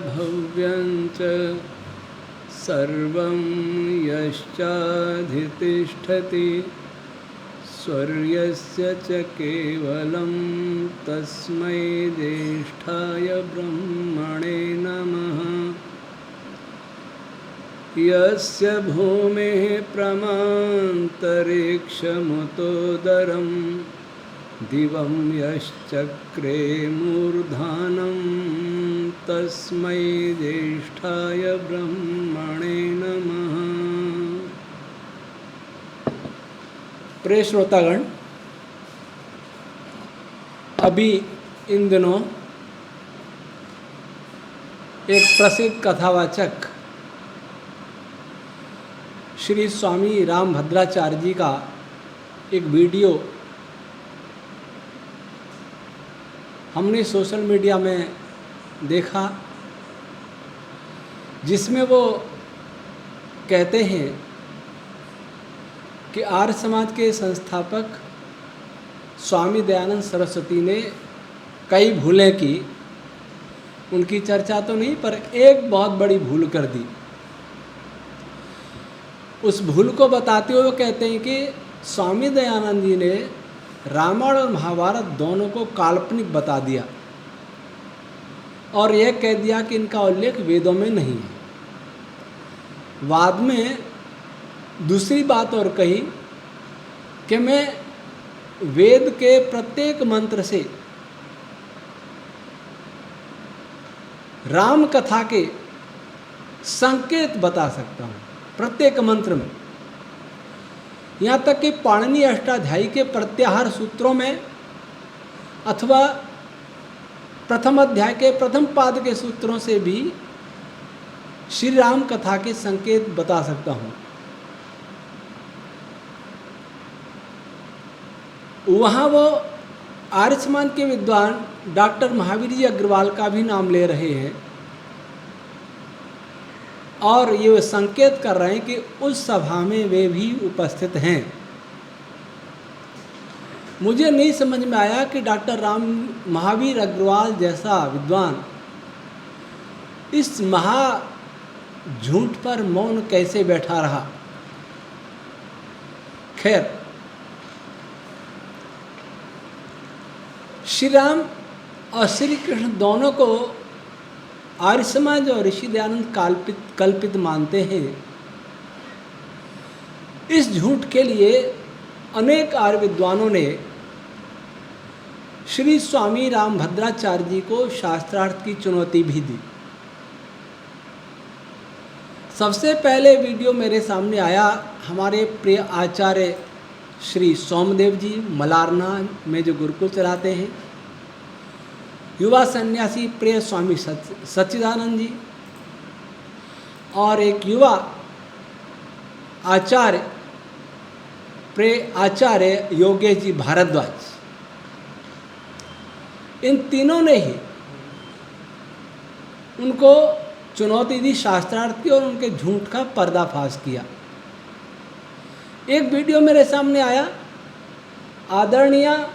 भव्यञ्च सर्वं यश्चाधितिष्ठति स्वर्यस्य च केवलं तस्मै ज्येष्ठाय ब्रह्मणे नमः। यस्य भूमिः प्रमान्तरिक्षमुतोदरं दिवं यश्चक्रे मूर्धानं तस्मै ज्येष्ठाय ब्रह्मणे नमः। प्रिय श्रोतागण, अभी इन दिनों एक प्रसिद्ध कथावाचक श्री स्वामी रामभद्राचार्य जी का एक वीडियो हमने सोशल मीडिया में देखा, जिसमें वो कहते हैं कि आर्य समाज के संस्थापक स्वामी दयानंद सरस्वती ने कई भूलें की। उनकी चर्चा तो नहीं, पर एक बहुत बड़ी भूल कर दी। उस भूल को बताते हुए कहते हैं कि स्वामी दयानंद जी ने रामायण और महाभारत दोनों को काल्पनिक बता दिया और यह कह दिया कि इनका उल्लेख वेदों में नहीं है। बाद में दूसरी बात और कही कि मैं वेद के प्रत्येक मंत्र से राम कथा के संकेत बता सकता हूँ, प्रत्येक मंत्र में। यहाँ तक कि पाणिनि अष्टाध्यायी के प्रत्याहार सूत्रों में अथवा प्रथम अध्याय के प्रथम पाद के सूत्रों से भी श्री राम कथा के संकेत बता सकता हूँ। वहाँ वो आर्य समाज के विद्वान डॉक्टर महावीर जी अग्रवाल का भी नाम ले रहे हैं और ये संकेत कर रहे हैं कि उस सभा में वे भी उपस्थित हैं। मुझे नहीं समझ में आया कि डॉक्टर महावीर अग्रवाल जैसा विद्वान इस महा झूठ पर मौन कैसे बैठा रहा। खैर, श्री राम और श्री कृष्ण दोनों को आर्य समाज और ऋषि दयानंद कल्पित मानते हैं। इस झूठ के लिए अनेक आर्य विद्वानों ने श्री स्वामी रामभद्राचार्य जी को शास्त्रार्थ की चुनौती भी दी। सबसे पहले वीडियो मेरे सामने आया हमारे प्रिय आचार्य श्री सोमदेव जी मलारना में जो गुरुकुल चलाते हैं, युवा सन्यासी प्रिय स्वामी सच्चिदानंद जी और एक युवा आचार्य प्रिय आचार्य योगेश जी भारद्वाज। इन तीनों ने ही उनको चुनौती दी शास्त्रार्थ की और उनके झूठ का पर्दाफाश किया। एक वीडियो मेरे सामने आया, आदरणीय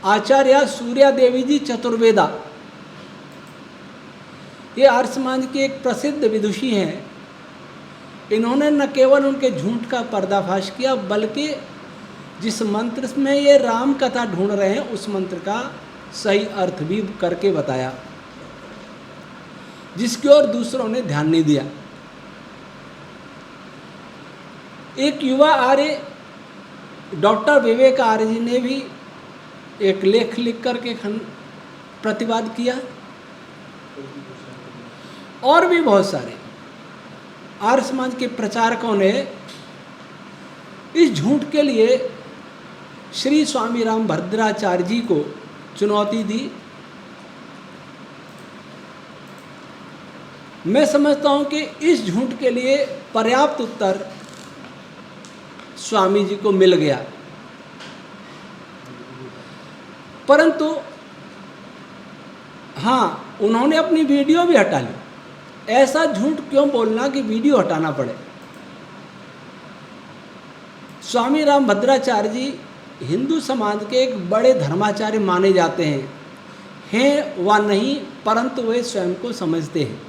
आचार्य सूर्या देवी जी चतुर्वेदा, ये आर्य समाज के एक प्रसिद्ध विदुषी हैं। इन्होंने न केवल उनके झूठ का पर्दाफाश किया, बल्कि जिस मंत्र में ये राम कथा ढूंढ रहे हैं उस मंत्र का सही अर्थ भी करके बताया, जिसकी ओर दूसरों ने ध्यान नहीं दिया। एक युवा आर्य डॉक्टर विवेक आर्य जी ने भी एक लेख लिख करके प्रतिवाद किया और भी बहुत सारे आर्य समाज के प्रचारकों ने इस झूठ के लिए श्री स्वामी रामभद्राचार्य जी को चुनौती दी। मैं समझता हूं कि इस झूठ के लिए पर्याप्त उत्तर स्वामी जी को मिल गया, परंतु हाँ, उन्होंने अपनी वीडियो भी हटा ली। ऐसा झूठ क्यों बोलना कि वीडियो हटाना पड़े। स्वामी रामभद्राचार्य जी हिंदू समाज के एक बड़े धर्माचार्य माने जाते हैं। हैं व नहीं, परंतु वे स्वयं को समझते हैं।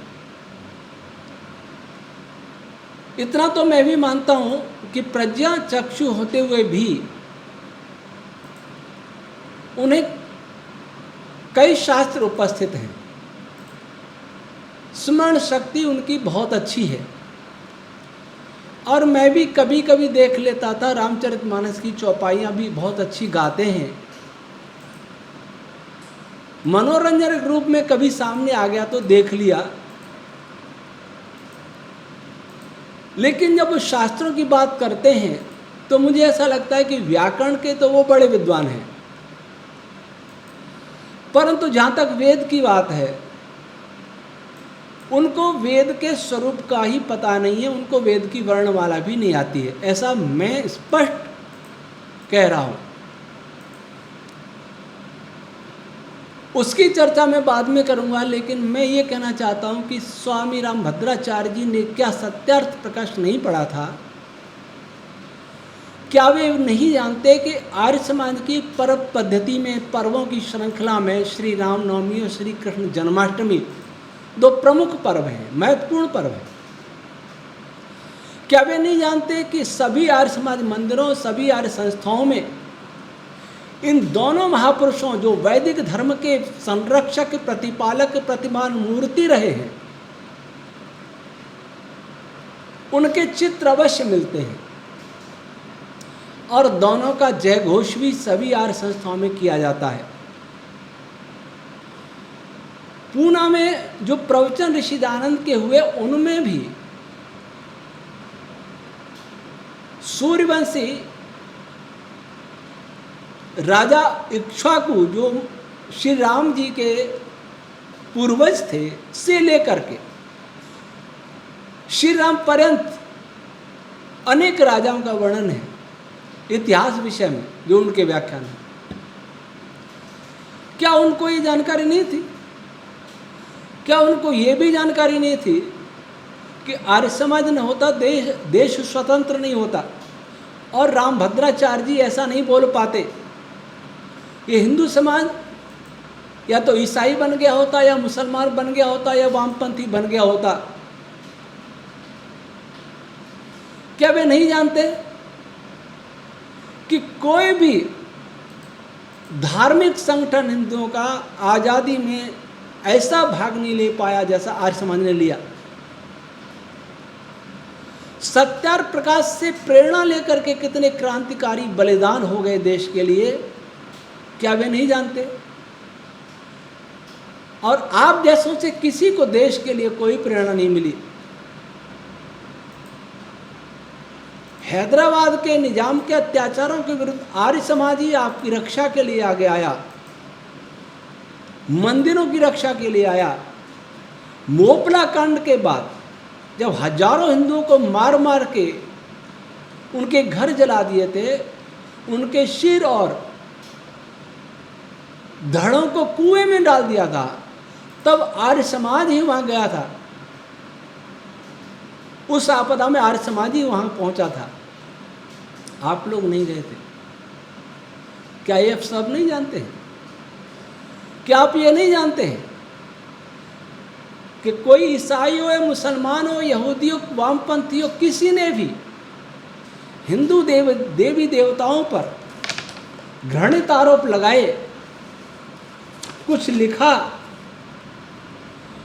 इतना तो मैं भी मानता हूं कि प्रज्ञा चक्षु होते हुए भी उन्हें कई शास्त्र उपस्थित हैं, स्मरण शक्ति उनकी बहुत अच्छी है। और मैं भी कभी कभी देख लेता था, रामचरितमानस की चौपाइयाँ भी बहुत अच्छी गाते हैं। मनोरंजन के रूप में कभी सामने आ गया तो देख लिया, लेकिन जब वो शास्त्रों की बात करते हैं तो मुझे ऐसा लगता है कि व्याकरण के तो वो बड़े विद्वान हैं, परंतु जहाँ तक वेद की बात है, उनको वेद के स्वरूप का ही पता नहीं है, उनको वेद की वर्णमाला भी नहीं आती है, ऐसा मैं स्पष्ट कह रहा हूँ। उसकी चर्चा मैं बाद में करूँगा, लेकिन मैं ये कहना चाहता हूँ कि स्वामी रामभद्राचार्य जी ने क्या सत्यार्थ प्रकाश नहीं पढ़ा था? क्या वे नहीं जानते कि आर्य समाज की पर्व पद्धति में, पर्वों की श्रृंखला में श्री राम नवमी और श्री कृष्ण जन्माष्टमी दो प्रमुख पर्व हैं, महत्वपूर्ण पर्व हैं। क्या वे नहीं जानते कि सभी आर्य समाज मंदिरों, सभी आर्य संस्थाओं में इन दोनों महापुरुषों, जो वैदिक धर्म के संरक्षक, प्रतिपालक, प्रतिमान मूर्ति रहे हैं, उनके चित्र अवश्य मिलते हैं, और दोनों का जय घोष भी सभी आर्य संस्थाओं में किया जाता है। पूना में जो प्रवचन ऋषिदानंद के हुए, उनमें भी सूर्यवंशी राजा इक्ष्वाकु, जो श्री राम जी के पूर्वज थे, से लेकर के श्री राम पर्यंत अनेक राजाओं का वर्णन है इतिहास विषय में, जो उनके व्याख्यान है। क्या उनको ये जानकारी नहीं थी? क्या उनको ये भी जानकारी नहीं थी कि आर्य समाज न होता देश स्वतंत्र नहीं होता? और रामभद्राचार्य जी ऐसा नहीं बोल पाते, ये हिंदू समाज या तो ईसाई बन गया होता, या मुसलमान बन गया होता, या वामपंथी बन गया होता। क्या वे नहीं जानते कि कोई भी धार्मिक संगठन हिंदुओं का आज़ादी में ऐसा भाग नहीं ले पाया जैसा आर्य समाज ने लिया? सत्यार्थ प्रकाश से प्रेरणा लेकर के कितने क्रांतिकारी बलिदान हो गए देश के लिए, क्या वे नहीं जानते? और आप जैसों से किसी को देश के लिए कोई प्रेरणा नहीं मिली। हैदराबाद के निजाम के अत्याचारों के विरुद्ध आर्य समाज ही आपकी रक्षा के लिए आगे आया, मंदिरों की रक्षा के लिए आया। मोपला कांड के बाद जब हजारों हिंदुओं को मार मार के उनके घर जला दिए थे, उनके सिर और धड़ों को कुएं में डाल दिया था, तब आर्य समाज ही वहां गया था। उस आपदा में आर्य समाज ही वहां पहुंचा था, आप लोग नहीं गए थे। क्या ये सब नहीं जानते हैं? क्या आप ये नहीं जानते हैं कि कोई ईसाई हो या मुसलमान हो, यहूदी हो, वामपंथी हो, किसी ने भी हिंदू देवी देवताओं पर घृणित आरोप लगाए, कुछ लिखा,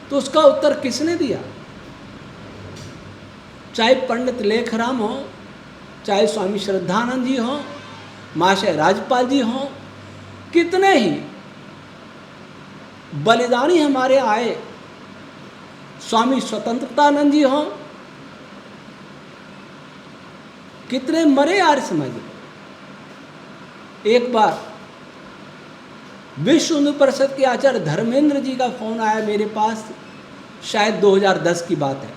तो उसका उत्तर किसने दिया? चाहे पंडित लेखराम हो, चाहे स्वामी श्रद्धानंद जी हो, महाशय राजपाल जी हो, कितने ही बलिदानी हमारे आए, स्वामी स्वतंत्रतानंद जी हो, कितने मरे आर्य समाज। एक बार विश्व हिंदू परिषद के आचार्य धर्मेंद्र जी का फोन आया मेरे पास, शायद 2010 की बात है।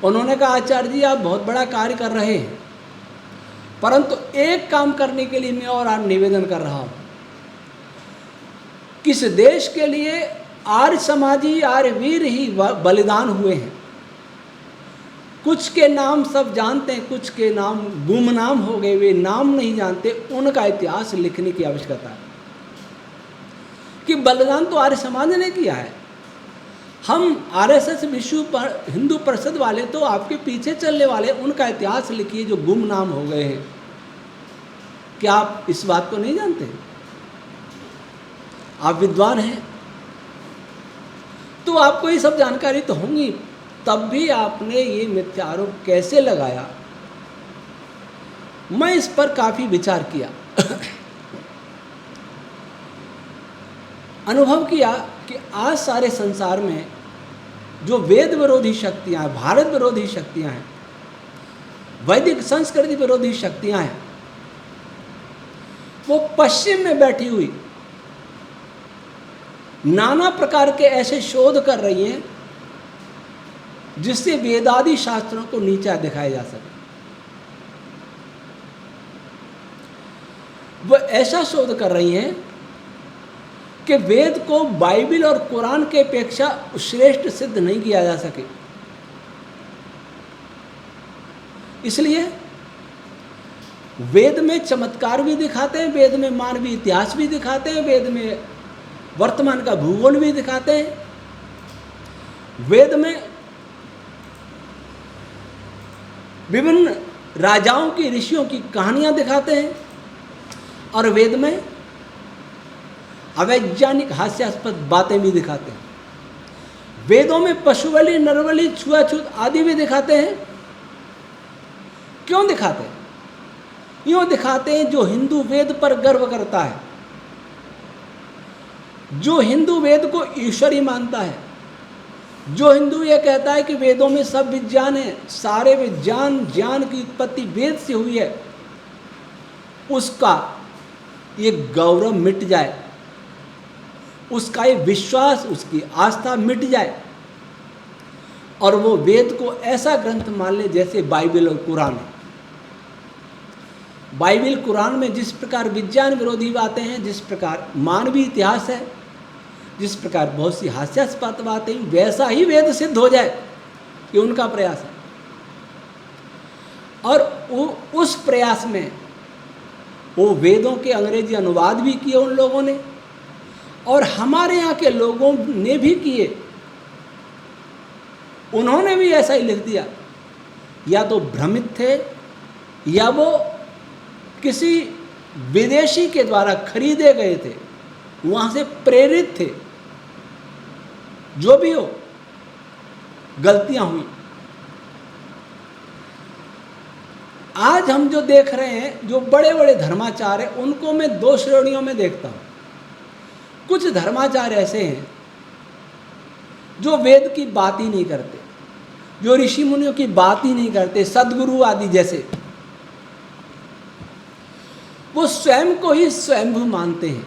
उन्होंने कहा, आचार्य जी आप बहुत बड़ा कार्य कर रहे हैं, परंतु एक काम करने के लिए मैं और आज निवेदन कर रहा हूं। किस देश के लिए आर्य समाजी, आर्य वीर ही बलिदान हुए हैं। कुछ के नाम सब जानते हैं, कुछ के नाम गुमनाम हो गए, वे नाम नहीं जानते। उनका इतिहास लिखने की आवश्यकता है, कि बलिदान तो आर्य समाज ने किया है। हम आरएसएस विश्व पर हिंदू परिषद वाले तो आपके पीछे चलने वाले, उनका इतिहास लिखिए जो गुमनाम हो गए हैं। क्या आप इस बात को नहीं जानते? आप विद्वान हैं तो आपको ये सब जानकारी तो होंगी, तब भी आपने ये मिथ्या आरोप कैसे लगाया? मैं इस पर काफ़ी विचार किया। अनुभव किया कि आज सारे संसार में जो वेद विरोधी शक्तियां हैं, भारत विरोधी शक्तियां हैं, वैदिक संस्कृति विरोधी शक्तियां हैं, वो पश्चिम में बैठी हुई नाना प्रकार के ऐसे शोध कर रही हैं जिससे वेदादि शास्त्रों को नीचा दिखाया जा सके। वो ऐसा शोध कर रही हैं कि वेद को बाइबल और कुरान के अपेक्षा श्रेष्ठ सिद्ध नहीं किया जा सके। इसलिए वेद में चमत्कार भी दिखाते हैं, वेद में मानवीय इतिहास भी दिखाते हैं, वेद में वर्तमान का भूगोल भी दिखाते हैं, वेद में विभिन्न राजाओं की, ऋषियों की कहानियां दिखाते हैं, और वेद में अवैज्ञानिक हास्यास्पद बातें भी दिखाते हैं। वेदों में पशु बलि, नर बलि, छुआछूत आदि भी दिखाते हैं। क्यों दिखाते हैं? यूँ दिखाते हैं जो हिंदू वेद पर गर्व करता है, जो हिंदू वेद को ईश्वरी मानता है, जो हिंदू ये कहता है कि वेदों में सब विज्ञान है, सारे विज्ञान ज्ञान की उत्पत्ति वेद से हुई है, उसका ये गौरव मिट जाए, उसका ये विश्वास, उसकी आस्था मिट जाए, और वो वेद को ऐसा ग्रंथ मान ले जैसे बाइबल और कुरान है। बाइबल कुरान में जिस प्रकार विज्ञान विरोधी बातें हैं, जिस प्रकार मानवीय इतिहास है, जिस प्रकार बहुत सी हास्यास्पद बातें, वैसा ही वेद सिद्ध हो जाए, ये उनका प्रयास है। और उस प्रयास में वो वेदों के अंग्रेजी अनुवाद भी किए उन लोगों ने, और हमारे यहाँ के लोगों ने भी किए। उन्होंने भी ऐसा ही लिख दिया। या तो भ्रमित थे, या वो किसी विदेशी के द्वारा खरीदे गए थे, वहाँ से प्रेरित थे। जो भी हो, गलतियाँ हुई। आज हम जो देख रहे हैं, जो बड़े बड़े धर्माचार्य हैं, उनको मैं दो श्रेणियों में देखता हूँ। कुछ धर्माचार्य ऐसे हैं जो वेद की बात ही नहीं करते, जो ऋषि मुनियों की बात ही नहीं करते, सद्गुरु आदि जैसे। वो स्वयं को ही स्वयंभू मानते हैं।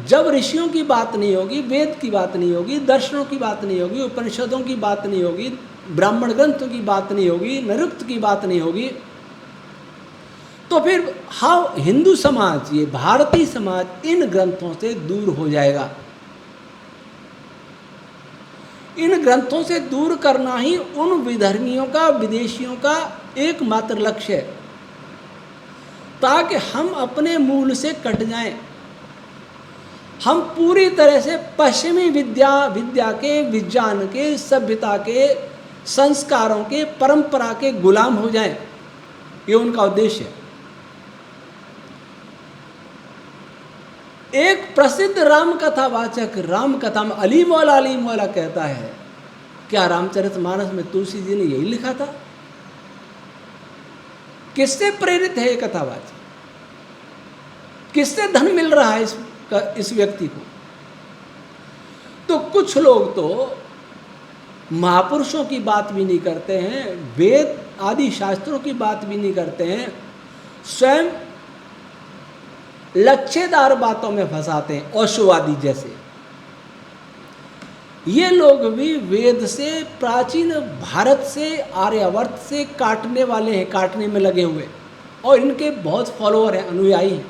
जब ऋषियों की बात नहीं होगी, वेद की बात नहीं होगी, दर्शनों की बात नहीं होगी, उपनिषदों की बात नहीं होगी, ब्राह्मण ग्रंथों की बात नहीं होगी, निरुक्त की बात नहीं होगी, तो फिर हाँ, हिंदू समाज, ये भारतीय समाज इन ग्रंथों से दूर हो जाएगा। इन ग्रंथों से दूर करना ही उन विधर्मियों का, विदेशियों का एकमात्र लक्ष्य है, ताकि हम अपने मूल से कट जाएं। हम पूरी तरह से पश्चिमी विद्या के, विज्ञान के, सभ्यता के, संस्कारों के, परंपरा के गुलाम हो जाएं। ये उनका उद्देश्य है। एक प्रसिद्ध राम कथावाचक, राम कथा में अलीम वाला कहता है, क्या रामचरितमानस में तुलसी जी ने यही लिखा था? किससे प्रेरित है ये कथावाचक? किससे धन मिल रहा है इस व्यक्ति को? तो कुछ लोग तो महापुरुषों की बात भी नहीं करते हैं, वेद आदि शास्त्रों की बात भी नहीं करते हैं, स्वयं लच्छेदार बातों में फंसाते हैं, ओशोवादी जैसे। ये लोग भी वेद से, प्राचीन भारत से, आर्यावर्त से काटने वाले हैं, काटने में लगे हुए, और इनके बहुत फॉलोअर हैं, अनुयायी हैं,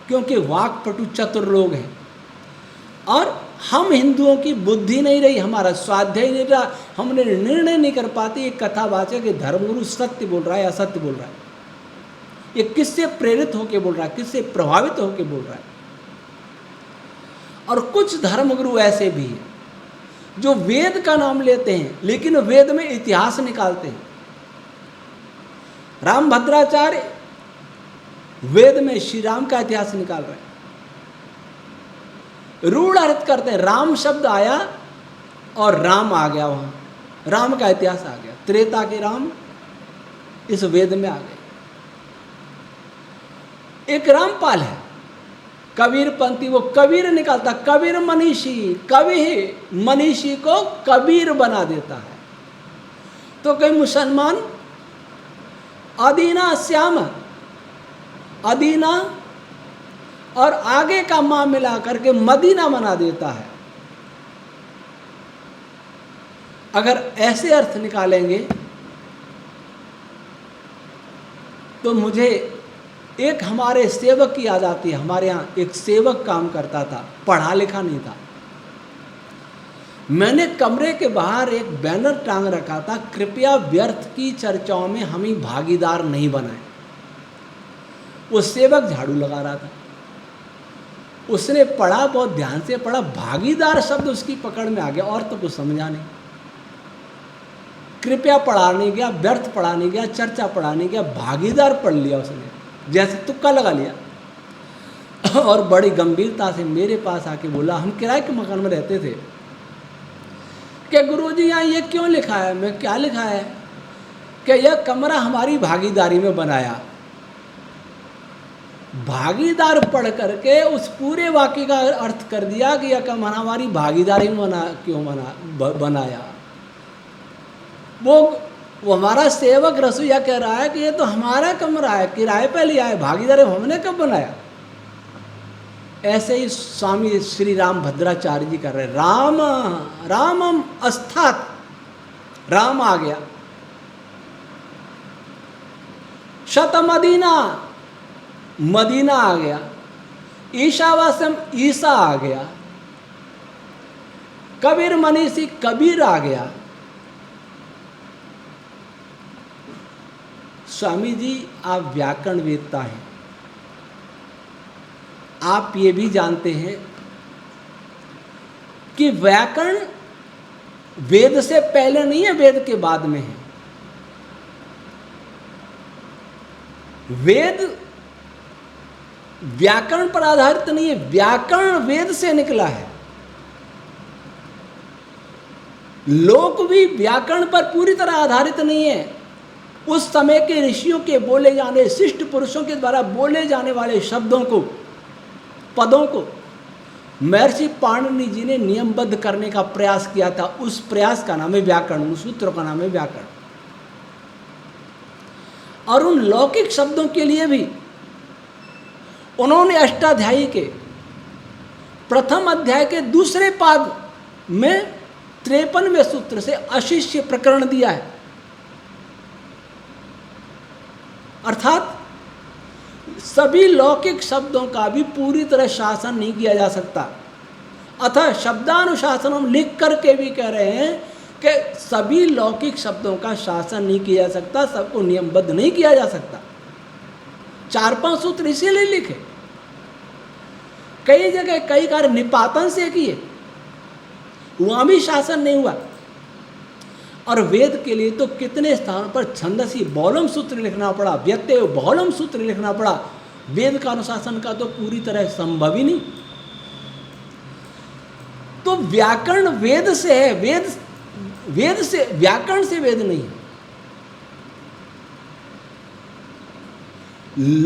क्योंकि वाक्पटु चतुर लोग हैं। और हम हिंदुओं की बुद्धि नहीं रही, हमारा स्वाध्याय नहीं रहा, हमने निर्णय नहीं कर पाते ये कथावाचक, ये धर्मगुरु सत्य बोल रहा है या असत्य बोल रहा है। ये किससे प्रेरित होकर बोल रहा है, किससे प्रभावित होकर बोल रहा है। और कुछ धर्मगुरु ऐसे भी हैं जो वेद का नाम लेते हैं लेकिन वेद में इतिहास निकालते हैं। रामभद्राचार्य वेद में श्री राम का इतिहास निकाल रहे हैं, रूढ़ अर्थ करते हैं। राम शब्द आया और राम आ गया, वहां राम का इतिहास आ गया, त्रेता के राम इस वेद में आ गए। एक रामपाल है कबीर पंथी, वो कबीर निकालता, कबीर मनीषी, कवि मनीषी को कबीर बना देता है। तो कई मुसलमान अदीना श्याम, अदीना और आगे का मां मिला करके मदीना बना देता है। अगर ऐसे अर्थ निकालेंगे तो मुझे एक हमारे सेवक की याद आती है। हमारे यहाँ एक सेवक काम करता था, पढ़ा लिखा नहीं था। मैंने कमरे के बाहर एक बैनर टांग रखा था, कृपया व्यर्थ की चर्चाओं में हम ही भागीदार नहीं बनाएं। वो सेवक झाड़ू लगा रहा था, उसने पढ़ा, बहुत ध्यान से पढ़ा, भागीदार शब्द उसकी पकड़ में आ गया और तो कुछ समझा नहीं। कृपया पढ़ाने गया, व्यर्थ पढ़ाने गया, चर्चा पढ़ाने गया, भागीदार पढ़ लिया उसने, जैसे तुक्का लगा लिया। और बड़ी गंभीरता से मेरे पास आके बोला, हम किराए के मकान में रहते थे, कि गुरुजी यहाँ ये क्यों लिखा है? मैं क्या लिखा है? कि यह कमरा हमारी भागीदारी में बनाया। भागीदार पढ़ करके उस पूरे वाक्य का अर्थ कर दिया कि यह कमरा हमारी भागीदारी में बनाया। वो हमारा सेवक रसोईया कह रहा है कि ये तो हमारा कमरा है, किराए पे लिया है, भागीदारी हमने कब बनाया? ऐसे ही स्वामी श्री राम भद्राचार्य जी कर रहे, राम रामम अस्थात, राम आ गया। शतमदीना, मदीना आ गया। ईशावास्यम, ईसा आ गया। कबीर मनीषी, कबीर आ गया। स्वामी जी आप व्याकरण वेदता हैं, आप ये भी जानते हैं कि व्याकरण वेद से पहले नहीं है, वेद के बाद में है। वेद व्याकरण पर आधारित नहीं है, व्याकरण वेद से निकला है। लोक भी व्याकरण पर पूरी तरह आधारित नहीं है। उस समय के ऋषियों के बोले जाने, शिष्ट पुरुषों के द्वारा बोले जाने वाले शब्दों को, पदों को महर्षि पाणिनि जी ने नियमबद्ध करने का प्रयास किया था। उस प्रयास का नाम है व्याकरण, उस सूत्र का नाम है व्याकरण। और उन लौकिक शब्दों के लिए भी उन्होंने अष्टाध्यायी के प्रथम अध्याय के दूसरे पाद में 53वें सूत्र से अशिष्य प्रकरण दिया है। अर्थात सभी लौकिक शब्दों का भी पूरी तरह शासन नहीं किया जा सकता। अतः शब्दानुशासन हम लिख करके भी कह रहे हैं कि सभी लौकिक शब्दों का शासन नहीं किया जा सकता, सबको नियमबद्ध नहीं किया जा सकता। 4-5 सूत्र इसीलिए लिखे। कई जगह कई कार्य निपातन से किए, वहां भी शासन नहीं हुआ। और वेद के लिए तो कितने स्थानों पर छंदसी बहुलम सूत्र लिखना पड़ा, व्यत्यय बहुलम सूत्र लिखना पड़ा। वेद का अनुशासन का तो पूरी तरह संभव ही नहीं। तो व्याकरण वेद से है, वेद से, व्याकरण से वेद नहीं है।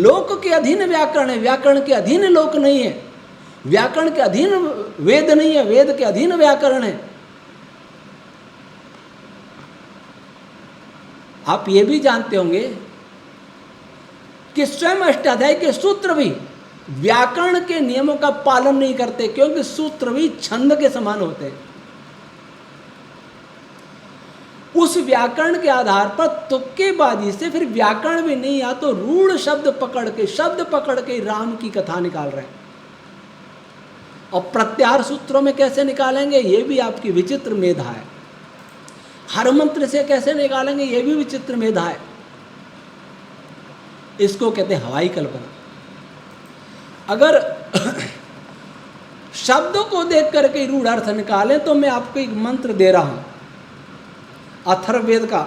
लोक के अधीन व्याकरण है, व्याकरण के अधीन लोक नहीं है। व्याकरण के अधीन वेद नहीं है, वेद के अधीन व्याकरण है। आप ये भी जानते होंगे कि स्वयं अष्टाध्यायी के सूत्र भी व्याकरण के नियमों का पालन नहीं करते, क्योंकि सूत्र भी छंद के समान होते हैं। उस व्याकरण के आधार पर तुक्केबाजी से फिर व्याकरण भी नहीं आ तो रूढ़ शब्द पकड़ के राम की कथा निकाल रहे हैं। और प्रत्याहार सूत्रों में कैसे निकालेंगे, ये भी आपकी विचित्र मेधा है। हर मंत्र से कैसे निकालेंगे, ये भी विचित्र मेधा है। इसको कहते हैं हवाई कल्पना। अगर शब्दों को देख करके रूढ़ अर्थ निकालें तो मैं आपको एक मंत्र दे रहा हूं अथर्ववेद का,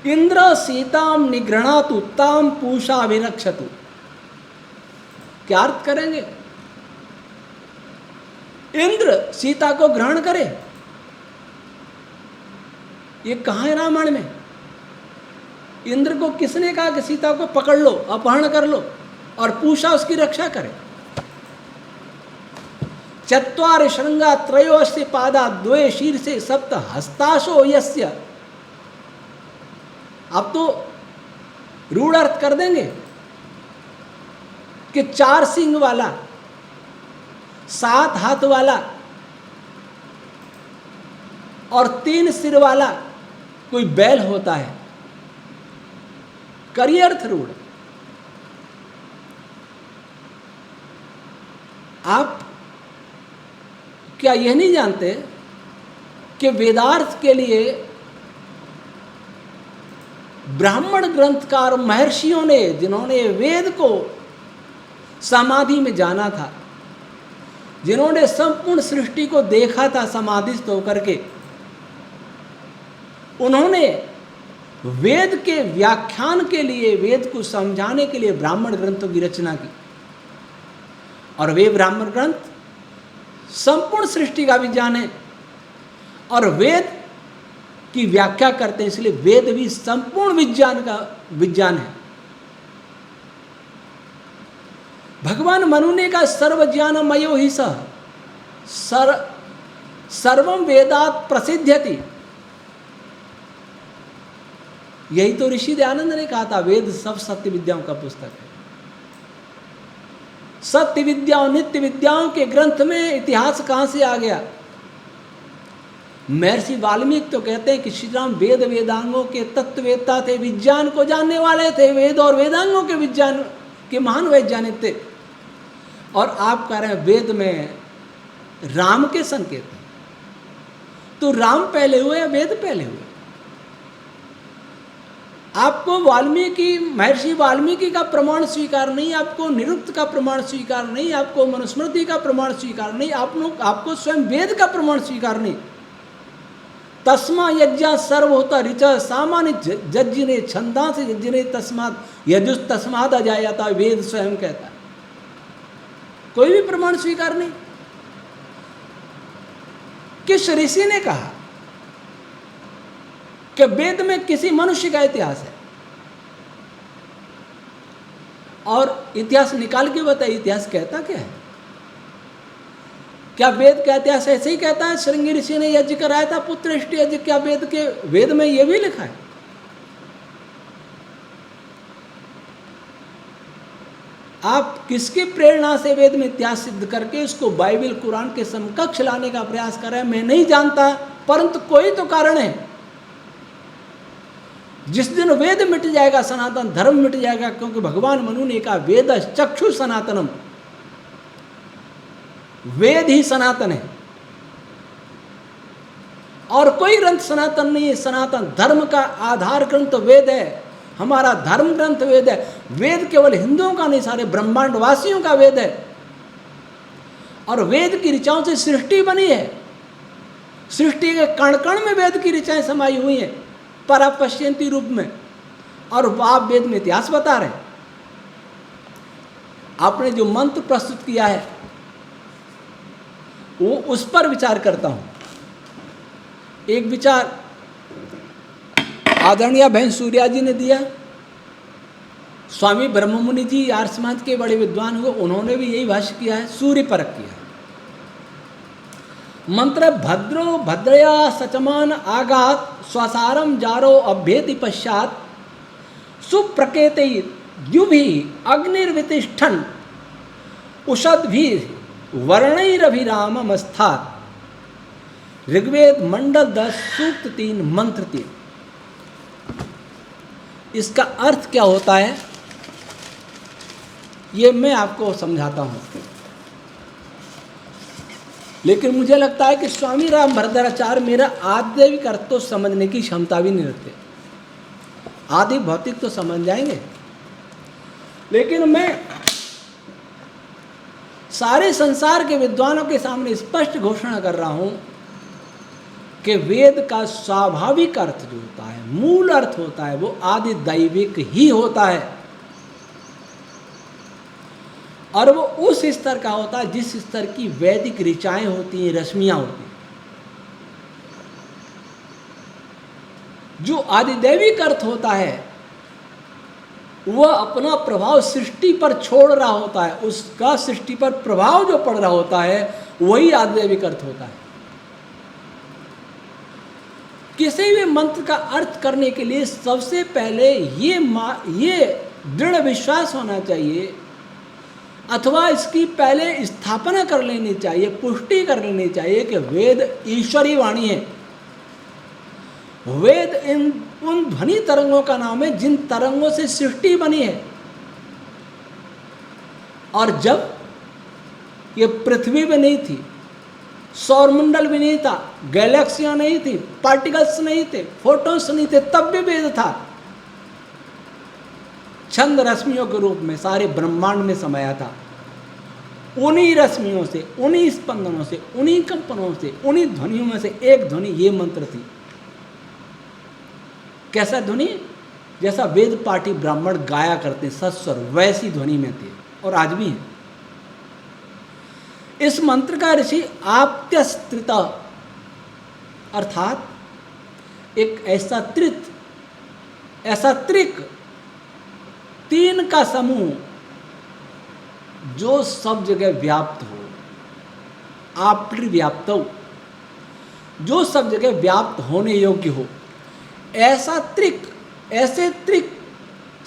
इंद्र सीताम निगृणातु ताम पूषा विरक्षतु। क्या अर्थ करेंगे? इंद्र सीता को ग्रहण करे, ये कहां है रामायण में? इंद्र को किसने कहा कि सीता को पकड़ लो, अपहरण कर लो और पूषा उसकी रक्षा करे? चत्वार श्रृंगा त्रयोस्ति पादा द्वे शीर्षे सप्त हस्ताशो यस्य। अब तो रूढ़ अर्थ कर देंगे कि 4 सिंग वाला, 7 हाथ वाला और 3 सिर वाला कोई बैल होता है। करिए अर्थ रूढ़। आप क्या यह नहीं जानते कि वेदार्थ के लिए ब्राह्मण ग्रंथकार महर्षियों ने, जिन्होंने वेद को समाधि में जाना था, जिन्होंने संपूर्ण सृष्टि को देखा था समाधिस्थ होकर के, उन्होंने वेद के व्याख्यान के लिए, वेद को समझाने के लिए ब्राह्मण ग्रंथों की रचना की। और वे ब्राह्मण ग्रंथ संपूर्ण सृष्टि का विज्ञान है और वेद की व्याख्या करते हैं, इसलिए वेद भी संपूर्ण विज्ञान का विज्ञान है। भगवान मनु ने कहा सर्वज्ञानमयो हि सः सर्वं वेदात् प्रसिद्ध्यति। यही तो ऋषि दयानंद ने कहा था, वेद सब सत्य विद्याओं का पुस्तक है। सत्य विद्याओं, नित्य विद्याओं के ग्रंथ में इतिहास कहां से आ गया? महर्षि वाल्मीकि तो कहते हैं कि श्री राम वेद वेदांगों के तत्ववेत्ता थे, विज्ञान को जानने वाले थे, वेद और वेदांगों के विज्ञान के महान वैज्ञानिक थे। और आप कह रहे हैं वेद में राम के संकेत हैं, तो राम पहले हुए या वेद पहले हुए? आपको वाल्मीकि, महर्षि वाल्मीकि का प्रमाण स्वीकार नहीं, आपको निरुक्त का प्रमाण स्वीकार नहीं, आपको मनुस्मृति का प्रमाण स्वीकार नहीं, आपको स्वयं वेद का प्रमाण स्वीकार नहीं। तस्मा यज्ञा सर्व होता ऋच सामान्य जज्जिने छंदा से यज्जिने तस्मात यजुस तस्माद अजायता, वेद स्वयं कहता है। कोई भी प्रमाण स्वीकार नहीं। किस ऋषि ने कहा कि वेद में किसी मनुष्य का इतिहास है? और इतिहास निकाल के बताइए, इतिहास कहता क्या है? क्या वेद का इतिहास ऐसे ही कहता है श्रृंगी ऋषि ने यज्ञ कराया था, पुत्रष्टि यज्ञ? क्या वेद में यह भी लिखा है? आप किसकी प्रेरणा से वेद में इतिहास सिद्ध करके उसको बाइबल कुरान के समकक्ष लाने का प्रयास कर रहे हैं, मैं नहीं जानता, परंतु कोई तो कारण है। जिस दिन वेद मिट जाएगा, सनातन धर्म मिट जाएगा, क्योंकि भगवान मनु ने कहा वेद चक्षु सनातनम, वेद ही सनातन है और कोई ग्रंथ सनातन नहीं है। सनातन धर्म का आधार ग्रंथ वेद है, हमारा धर्म ग्रंथ वेद है। वेद केवल हिंदुओं का नहीं, सारे ब्रह्मांडवासियों का वेद है। और वेद की ऋचाओं से सृष्टि बनी है, सृष्टि के कण कण में वेद की ऋचाएं समाई हुई हैं परापश्यंती रूप में, और आप वेद में इतिहास बता रहे हैं। आपने जो मंत्र प्रस्तुत किया है वो उस पर विचार करता हूं। एक विचार आदरणीय बहन सूर्या जी ने दिया, स्वामी ब्रह्ममुनि जी आर्य समाज के बड़े विद्वान हुए, उन्होंने भी यही भाष्य किया है, सूर्य परक किया है। मंत्र भद्रो भद्रया सचमान आगात स्वसारम जारो अभ्येति पश्चात सुप्रकेते युभि अग्निर्वितिष्ठन उषद्भि वर्णैरभिराममस्थात्। ऋग्वेद मंडल 10 सूक्त 3 मंत्र 3। इसका अर्थ क्या होता है ये मैं आपको समझाता हूं, लेकिन मुझे लगता है कि स्वामी राम भद्राचार्य मेरा आध्यात्मिक अर्थ तो समझने की क्षमता भी नहीं रखते। आदि भौतिक तो समझ जाएंगे, लेकिन मैं सारे संसार के विद्वानों के सामने स्पष्ट घोषणा कर रहा हूं कि वेद का स्वाभाविक अर्थ जो होता है, मूल अर्थ होता है, वो आदि दैविक ही होता है, और वो उस स्तर का होता है जिस स्तर की वैदिक ऋचाएं होती हैं, रश्मियां होती हैं। जो आदिदैविक अर्थ होता है वह अपना प्रभाव सृष्टि पर छोड़ रहा होता है, उसका सृष्टि पर प्रभाव जो पड़ रहा होता है वही आदिदैविक अर्थ होता है। किसी भी मंत्र का अर्थ करने के लिए सबसे पहले ये दृढ़ विश्वास होना चाहिए, अथवा इसकी पहले स्थापना कर लेनी चाहिए, पुष्टि कर लेनी चाहिए कि वेद ईश्वरी वाणी है। वेद उन ध्वनि तरंगों का नाम है जिन तरंगों से सृष्टि बनी है। और जब ये पृथ्वी भी नहीं थी, सौरमंडल भी नहीं था, गैलेक्सियां नहीं थी, पार्टिकल्स नहीं थे, फोटॉन्स नहीं थे, तब भी वेद था। छंद रश्मियों के रूप में सारे ब्रह्मांड में समाया था। उन्हीं रश्मियों से, उन्हीं स्पंदनों से, उन्हीं कंपनों से, उन्हीं ध्वनियों में से एक ध्वनि ये मंत्र थी। कैसा ध्वनि? जैसा वेद पाठी ब्राह्मण गाया करते सस्वर, वैसी ध्वनि में थे और आज भी है। इस मंत्र का ऋषि आप्यस्त्रित अर्थात एक ऐसा त्रिक, तीन का समूह जो सब जगह व्याप्त हो, आप्तव्याप्त हो, जो सब जगह व्याप्त होने योग्य हो, ऐसे त्रिक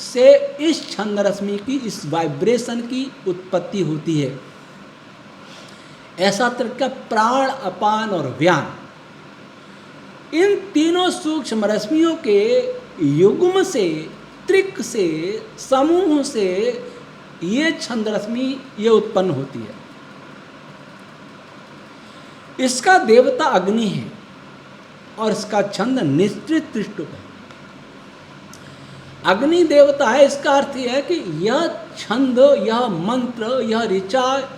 से इस छंद रश्मि की, इस वाइब्रेशन की उत्पत्ति होती है। ऐसा त्रिक का प्राण, अपान और व्यान, इन तीनों सूक्ष्म रश्मियों के युग्म से, त्रिक से, समूह से ये छंद रश्मि ये उत्पन्न होती है। इसका देवता अग्नि है और इसका छंद निश्चित त्रिष्टुप है। अग्नि देवता है, इसका अर्थ यह है कि यह छंद, यह मंत्र, यह ऋचा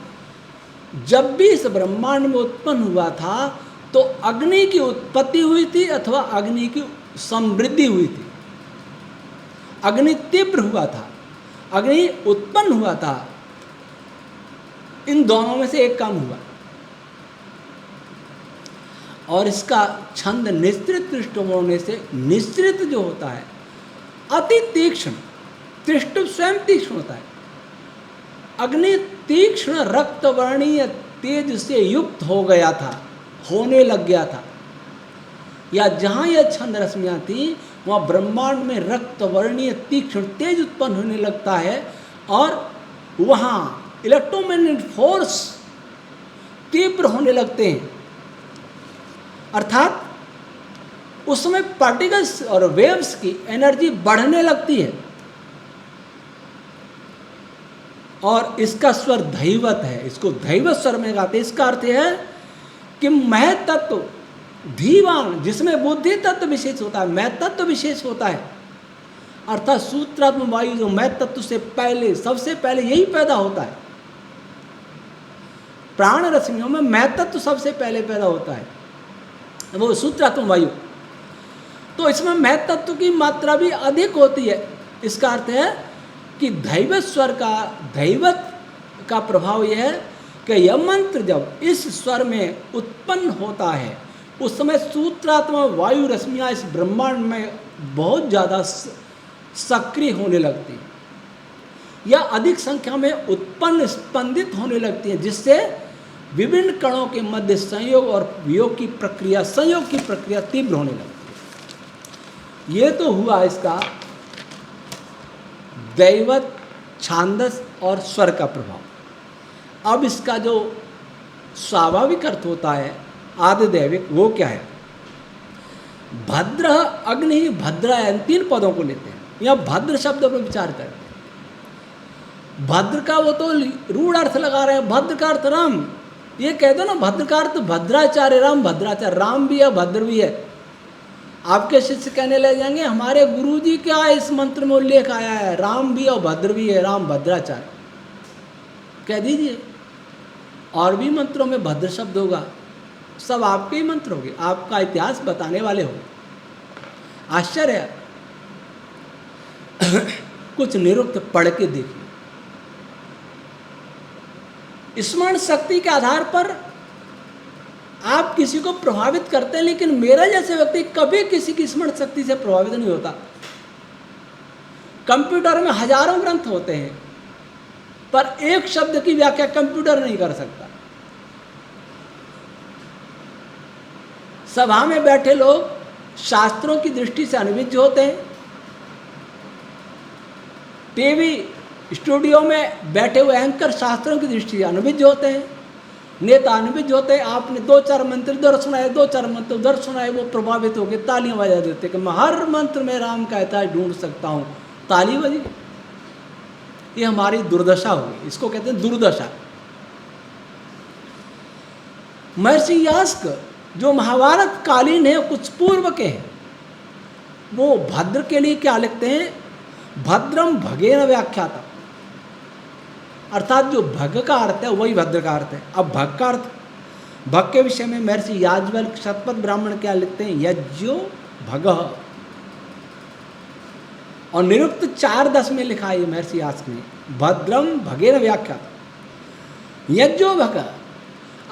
जब भी इस ब्रह्मांड में उत्पन्न हुआ था तो अग्नि की उत्पत्ति हुई थी अथवा अग्नि की समृद्धि हुई थी। अग्नि तीव्र हुआ था, अग्नि उत्पन्न हुआ था, इन दोनों में से एक काम हुआ। और इसका छंद निश्चित त्रिष्टुप होने से, निश्चित जो होता है अति तीक्ष्ण, त्रिष्टुप स्वयं तीक्ष्ण होता है। अग्नि तीक्ष्ण रक्तवर्णीय तेज से युक्त हो गया था, होने लग गया था, या जहाँ यह छंद रश्मियाँ थी वहाँ ब्रह्मांड में रक्तवर्णीय तीक्ष्ण तेज उत्पन्न होने लगता है और वहाँ इलेक्ट्रोमैग्नेटिक फोर्स तीव्र होने लगते हैं। अर्थात उसमें पार्टिकल्स और वेव्स की एनर्जी बढ़ने लगती है। और इसका स्वर दैवत है, इसको दैवत स्वर में गाते हैं। इसका अर्थ है कि मह तत्व धीवान, जिसमें बुद्धि तत्व विशेष होता है, मह तत्व विशेष होता है। अर्थात सूत्रात्मक वायु जो मह तत्व से पहले, सबसे पहले यही पैदा होता है। प्राण रश्मियों में मह तत्व सबसे पहले पैदा होता है, वो सूत्रात्मक वायु। तो इसमें मह तत्व की मात्रा भी अधिक होती है। इसका अर्थ है कि दैवत स्वर का, दैवत का प्रभाव यह है कि यह मंत्र जब इस स्वर में उत्पन्न होता है उस समय सूत्रात्मक वायु रश्मियाँ इस ब्रह्मांड में बहुत ज़्यादा सक्रिय होने लगती हैं या अधिक संख्या में उत्पन्न, स्पंदित होने लगती हैं, जिससे विभिन्न कणों के मध्य संयोग और वियोग की प्रक्रिया, संयोग की प्रक्रिया तीव्र होने लगती है। ये तो हुआ इसका दैवत, छांदस और स्वर का प्रभाव। अब इसका जो स्वाभाविक अर्थ होता है आदिदैविक, वो क्या है? भद्र, अग्नि, भद्र, इन तीन पदों को लेते हैं। यहाँ भद्र शब्द पर विचार करते हैं। भद्र का वो तो रूढ़ अर्थ लगा रहे हैं, भद्र का अर्थ राम। ये कह दो ना, भद्र का अर्थ भद्राचार्य राम, भद्राचार्य राम भी है, भद्र भी है। आपके शिष्य कहने लग जाएंगे हमारे गुरुजी क्या इस मंत्र में उल्लेख आया है, राम भी और भद्र भी है, राम भद्राचार्य कह दीजिए। और भी मंत्रों में भद्र शब्द होगा, सब आपके ही मंत्र होंगे, आपका इतिहास बताने वाले होंगे। आश्चर्य कुछ निरुक्त पढ़ के देखिए। स्मरण शक्ति के आधार पर आप किसी को प्रभावित करते हैं, लेकिन मेरा जैसे व्यक्ति कभी किसी की स्मरण शक्ति से प्रभावित नहीं होता। कंप्यूटर में हजारों ग्रंथ होते हैं, पर एक शब्द की व्याख्या कंप्यूटर नहीं कर सकता। सभा में बैठे लोग शास्त्रों की दृष्टि से अनभिज्ञ होते हैं, टीवी स्टूडियो में बैठे हुए एंकर शास्त्रों की दृष्टि से अनभिज्ञ होते हैं, नेता अनभिज्ञ होते हैं। आपने 2-4 मंत्र इधर सुनाए, 2-4 मंत्र उधर सुनाए, वो प्रभावित होकर तालियां बजा देते कि मैं हर मंत्र में राम का इतिहास ढूंढ सकता हूँ, ताली बजी। ये हमारी दुर्दशा होगी, इसको कहते हैं दुर्दशा। महर्षि यास्क जो महाभारत कालीन है, कुछ पूर्व के हैं, वो भद्र के लिए क्या लिखते हैं, भद्रम भगेन व्याख्याता, अर्थात जो भग का अर्थ है वही भद्र का अर्थ है। अब भग का अर्थ, भग के विषय में महर्षि याज्ञवल्क्य शतपथ ब्राह्मण क्या लिखते हैं, यज्ञो भग। और निरुक्त 4:10 में लिखा है महर्षि यास्क ने, भद्रम भगेन व्याख्याता, यज्ञो भग,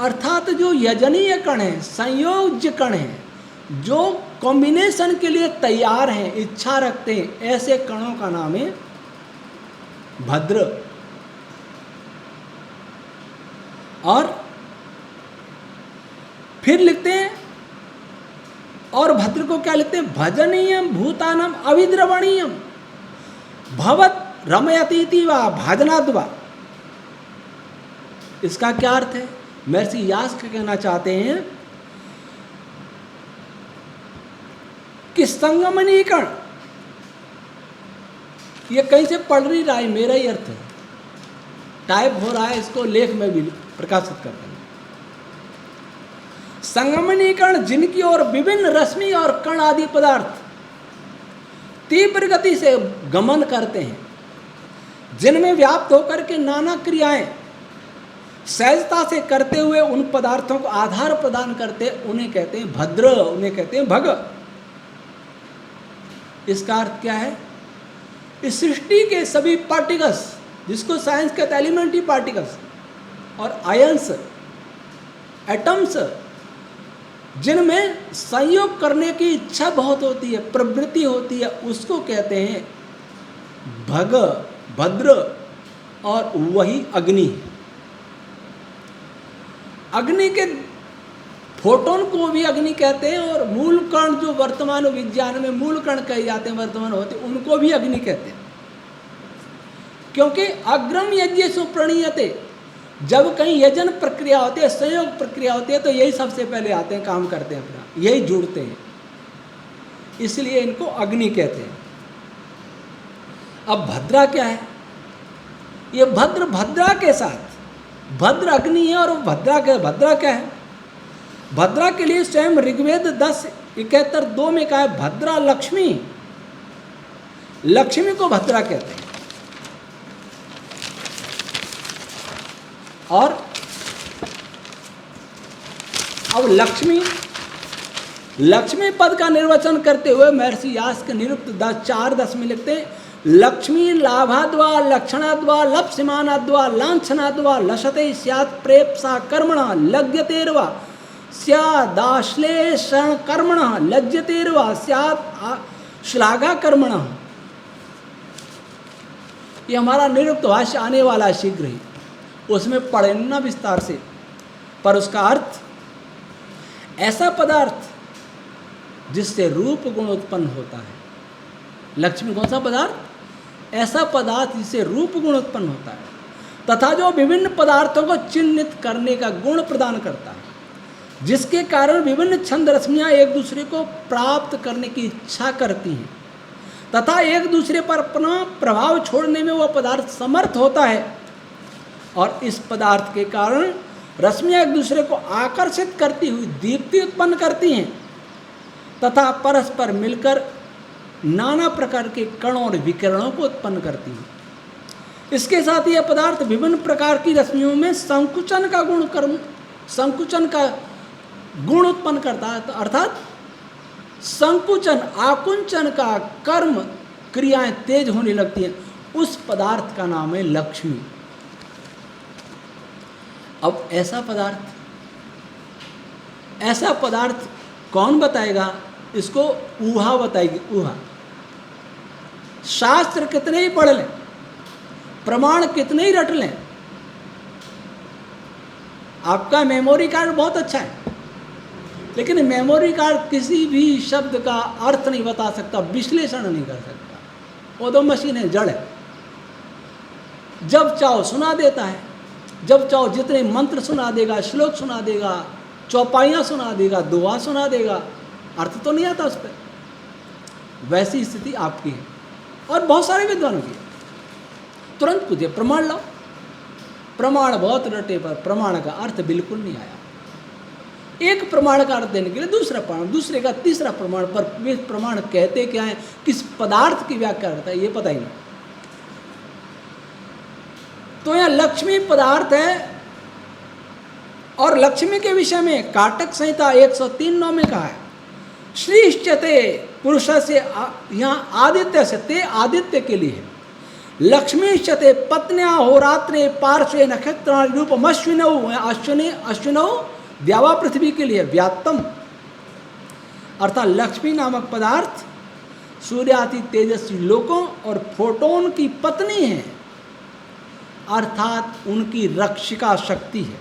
अर्थात जो यजनीय कण है, संयोज्य कण है, जो कॉम्बिनेशन के लिए तैयार हैं, इच्छा रखते हैं, ऐसे कणों का नाम है भद्र। और फिर लिखते हैं, और भद्र को क्या लिखते हैं, भजनीयम भूतानम अविद्रवणीयम भवत रमयतीति वा भाजनाद्वा। इसका क्या अर्थ है, महर्षि यास्क कहना चाहते हैं कि संगमनीकरण, ये कहीं से पढ़ नहीं रहा है, मेरा ही अर्थ है, टाइप हो रहा है, इसको लेख में भी प्रकाशित करते हैं। संगमनीकरण जिनकी ओर विभिन्न रश्मि और कण आदि पदार्थ तीव्र गति से गमन करते हैं, जिनमें व्याप्त होकर के नाना क्रियाएं सहजता से करते हुए उन पदार्थों को आधार प्रदान करते, उन्हें कहते हैं भद्र, उन्हें कहते हैं भग। इसका अर्थ क्या है, इस सृष्टि के सभी पार्टिकल्स, जिसको साइंस कहता है एलिमेंट्री पार्टिकल्स, और आयंस, एटम्स, जिनमें संयोग करने की इच्छा बहुत होती है, प्रवृत्ति होती है, उसको कहते हैं भग, भद्र। और वही अग्नि, अग्नि के फोटोन को भी अग्नि कहते हैं, और मूल कण जो वर्तमान विज्ञान में मूल कण कहे जाते हैं, वर्तमान होते हैं, उनको भी अग्नि कहते हैं। क्योंकि अग्रम यज्ञेषु प्रणीयते, जब कहीं यजन प्रक्रिया होती है, संयोग प्रक्रिया होती है, तो यही सबसे पहले आते हैं, काम करते हैं अपना, यही जुड़ते हैं, इसलिए इनको अग्नि कहते हैं। अब भद्रा क्या है, ये भद्र, भद्रा के साथ भद्र अग्नि है, और भद्रा क्या है, भद्रा के लिए स्वयं ऋग्वेद 10:71-2 में कहा है, भद्रा लक्ष्मी, लक्ष्मी को भद्रा कहते हैं। और अब लक्ष्मी पद का निर्वचन करते हुए महर्षि यास्क निरुक्त 4:10 में लिखते हैं, लक्ष्मी लाभाद्वा लक्षणाद्वा लप्स्यमानाद्वा लांछनाद्वा लसते स्यात् प्रेप्सा कर्मणा लज्जतेर्वा स्यादाश्लेषण कर्मणा लज्जतेर्वा स्यात् श्लाघा कर्मणा। ये हमारा निरुक्त भाष्य आने वाला है शीघ्र ही, उसमें पढ़ना विस्तार से, पर उसका अर्थ ऐसा पदार्थ जिससे रूप गुण उत्पन्न होता है। लक्ष्मी कौन सा पदार्थ, ऐसा पदार्थ जिससे रूप गुण उत्पन्न होता है, तथा जो विभिन्न पदार्थों को चिन्हित करने का गुण प्रदान करता है, जिसके कारण विभिन्न छंद रश्मियाँ एक दूसरे को प्राप्त करने की इच्छा करती हैं, तथा एक दूसरे पर अपना प्रभाव छोड़ने में वह पदार्थ समर्थ होता है। और इस पदार्थ के कारण रश्मियाँ एक दूसरे को आकर्षित करती हुई दीप्ति उत्पन्न करती हैं, तथा परस्पर मिलकर नाना प्रकार के कणों और विकिरणों को उत्पन्न करती हैं। इसके साथ यह पदार्थ विभिन्न प्रकार की रश्मियों में संकुचन का गुण उत्पन्न करता है, अर्थात संकुचन आकुंचन का कर्म क्रियाएं तेज होने लगती हैं। उस पदार्थ का नाम है लक्ष्मी। अब ऐसा पदार्थ कौन बताएगा? इसको ऊहा बताएगी। ऊहा शास्त्र कितने ही पढ़ लें, प्रमाण कितने ही रट लें, आपका मेमोरी कार्ड बहुत अच्छा है, लेकिन मेमोरी कार्ड किसी भी शब्द का अर्थ नहीं बता सकता, विश्लेषण नहीं कर सकता। वो तो मशीन है, जड़ है। जब चाहो सुना देता है, जब चाहो जितने मंत्र सुना देगा, श्लोक सुना देगा, चौपाइयाँ सुना देगा, दुआ सुना देगा, अर्थ तो नहीं आता उस पर। वैसी स्थिति आपकी है और बहुत सारे विद्वानों की है। तुरंत पूछे प्रमाण लाओ, प्रमाण बहुत रटे पर प्रमाण का अर्थ बिल्कुल नहीं आया। एक प्रमाण का अर्थ देने के लिए दूसरा प्रमाण, दूसरे का तीसरा प्रमाण, पर वे प्रमाण कहते क्या है, किस पदार्थ की व्याख्या करता है, ये पता ही नहीं। तो यह लक्ष्मी पदार्थ है और लक्ष्मी के विषय में काटक संहिता 103 में कहा है, श्रीश्चते पुरुष से, यहाँ आदित्य से, ते आदित्य के लिए है। लक्ष्मीश्चते पत्न्या होरात्रे पार्श्वे नक्षत्राणि रूपम अश्विनौ, अश्विनौ द्यावा पृथ्वी के लिए व्यात्तम, अर्थात लक्ष्मी नामक पदार्थ सूर्याति तेजस्वी लोकों और फोटोन की पत्नी है, अर्थात उनकी रक्षिका शक्ति है।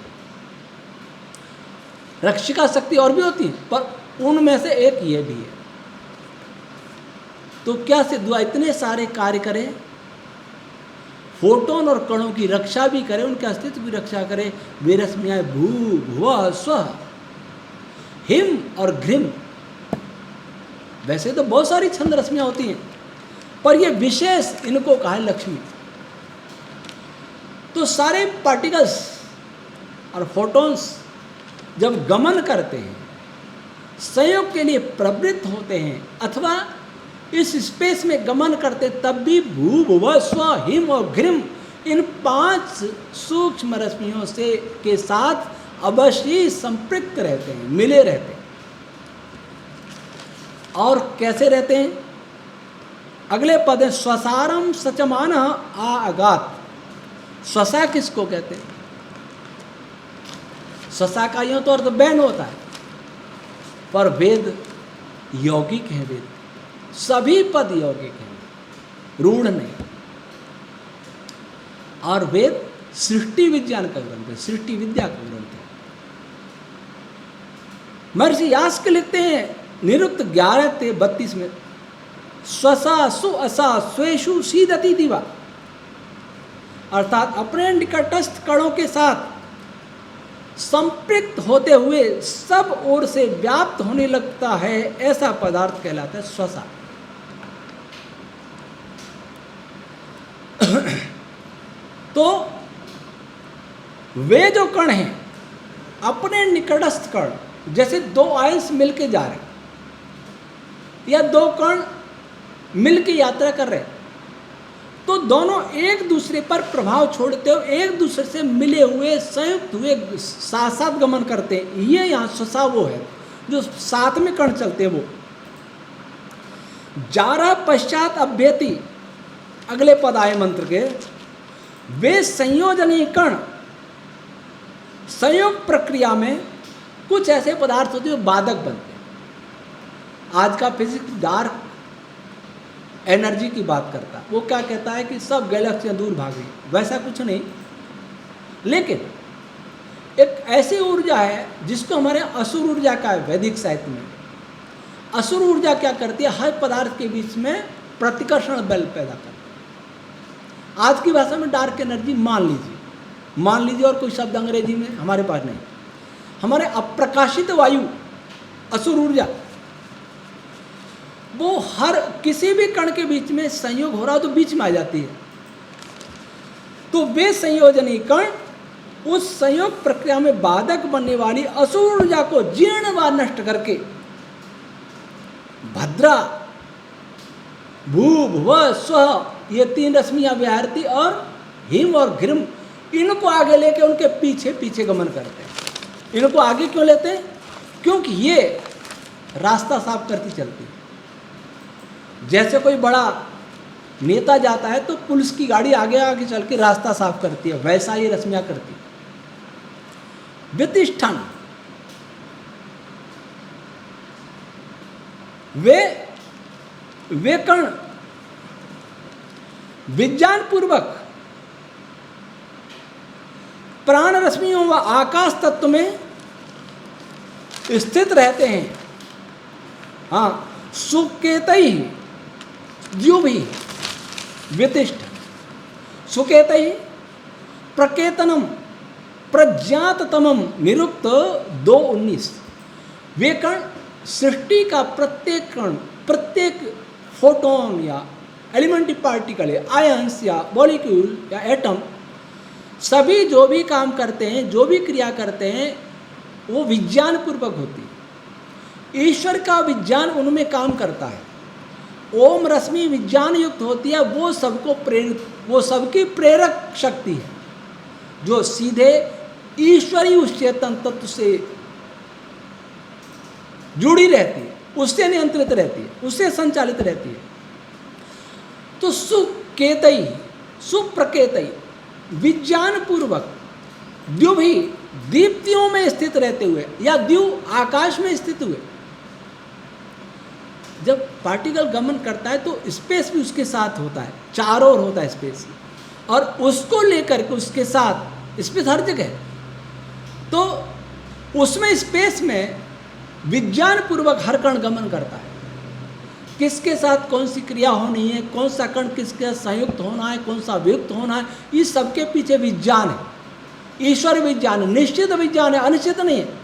रक्षिका शक्ति और भी होती है, पर उनमें से एक ये भी है। तो क्या सिद्ध हुआ? इतने सारे कार्य करे, फोटोन और कणों की रक्षा भी करे, उनके अस्तित्व की रक्षा करे। वे रश्मियाँ भू भुव स्व, हिम और घृम। वैसे तो बहुत सारी छंद रश्मियाँ होती हैं, पर ये विशेष इनको कहा है लक्ष्मी। तो सारे पार्टिकल्स और फोटोन्स जब गमन करते हैं, संयोग के लिए प्रवृत्त होते हैं अथवा इस स्पेस में गमन करते, तब भी भू भुव स्व हिम और घृम इन 5 सूक्ष्म रश्मियों से के साथ अवश्य संपृक्त रहते हैं, मिले रहते हैं। और कैसे रहते हैं? अगले पद है स्वसारम सचमान आगात। स्वसा किसको कहते हैं? स्वसा का यूं तो अर्थ बहन होता है, पर वेद यौगिक है। वेद सभी पद यौगिक हैं, रूढ़ नहीं। और वेद सृष्टि विज्ञान का ग्रंथ है, सृष्टि विद्या का ग्रंथ है। महर्षि यास्क लिखते हैं निरुक्त 11-32 में, स्वसा सु असा स्वेषु सीदति दिवा, अर्थात अपने निकटस्थ कणों के साथ संपृक्त होते हुए सब ओर से व्याप्त होने लगता है, ऐसा पदार्थ कहलाता है स्वसा। तो वे जो कण हैं, अपने निकटस्थ कण, जैसे 2 आयंस मिलके जा रहे हैं या 2 कण मिलके यात्रा कर रहे हैं, तो दोनों एक दूसरे पर प्रभाव छोड़ते हुए एक दूसरे से मिले हुए, संयुक्त हुए साथ साथ गमन करते हैं। ये यहाँ स्वसा वो है जो साथ में कण चलते हैं। वो जारा पश्चात अभ्यति, अगले पद आए मंत्र के, वे संयोजनी कण संयोग प्रक्रिया में कुछ ऐसे पदार्थ होते हैं बाधक बनते हैं। आज का फिजिक्स डार्क एनर्जी की बात करता है। वो क्या कहता है कि सब गैलेक्सियां दूर भाग गई, वैसा कुछ नहीं, लेकिन एक ऐसी ऊर्जा है जिसको हमारे असुर ऊर्जा का है वैदिक साहित्य में। असुर ऊर्जा क्या करती है? हर पदार्थ के बीच में प्रतिकर्षण बल पैदा करती है। आज की भाषा में डार्क एनर्जी मान लीजिए, और कोई शब्द अंग्रेजी में हमारे पास नहीं। हमारे अप्रकाशित वायु असुर ऊर्जा, वो हर किसी भी कण के बीच में संयोग हो रहा हो तो बीच में आ जाती है। तो वे संयोजनी कण उस संयोग प्रक्रिया में बाधक बनने वाली असुर ऊर्जा को जीर्ण व नष्ट करके भद्रा, भू, भुव, स्व, ये 3 रश्मियां विहारती और हिम और घृम, इनको आगे लेके उनके पीछे पीछे गमन करते हैं। इनको आगे क्यों लेते हैं? क्योंकि ये रास्ता साफ करती चलती है। जैसे कोई बड़ा नेता जाता है तो पुलिस की गाड़ी आगे आगे चल के रास्ता साफ करती है, वैसा ये रश्मियां करती है। वितिष्ठन, वे कण विज्ञान पूर्वक प्राण रश्मियों व आकाश तत्व में स्थित रहते हैं। हाँ, सुकेतई द्युभि व्यतिष्ठ, सुकेतई प्रकेतनम प्रज्ञाततमम निरुक्त 2:19। वे कण सृष्टि का प्रत्येक कण, प्रत्येक फोटोन या एलिमेंट्री पार्टिकल या आयंस या मॉलिक्यूल या एटम, सभी जो भी काम करते हैं, जो भी क्रिया करते हैं, वो विज्ञान पूर्वक होती है। ईश्वर का विज्ञान उनमें काम करता है। ओम रश्मि विज्ञान युक्त होती है, वो सबको प्रेरित, वो सबकी प्रेरक शक्ति है, जो सीधे ईश्वरीय उस चेतन तत्व से जुड़ी रहती है, उससे नियंत्रित रहती है, उससे संचालित रहती है। तो सुकेतई, सुप्रकेतई, विज्ञान पूर्वक द्युभि, दीप्तियों में स्थित रहते हुए, या द्यु आकाश में स्थित हुए। जब पार्टिकल गमन करता है तो स्पेस भी उसके साथ होता है, चारों ओर होता है स्पेस, और उसको लेकर के उसके साथ, स्पेस हर जगह है, तो उसमें स्पेस में विज्ञान पूर्वक हर कण गमन करता है। किसके साथ कौन सी क्रिया होनी है, कौन सा कण किसके संयुक्त होना है, कौन सा वियुक्त होना है, इस सबके पीछे विज्ञान है। ईश्वर विज्ञान, निश्चित विज्ञान है, अनिश्चित नहीं है।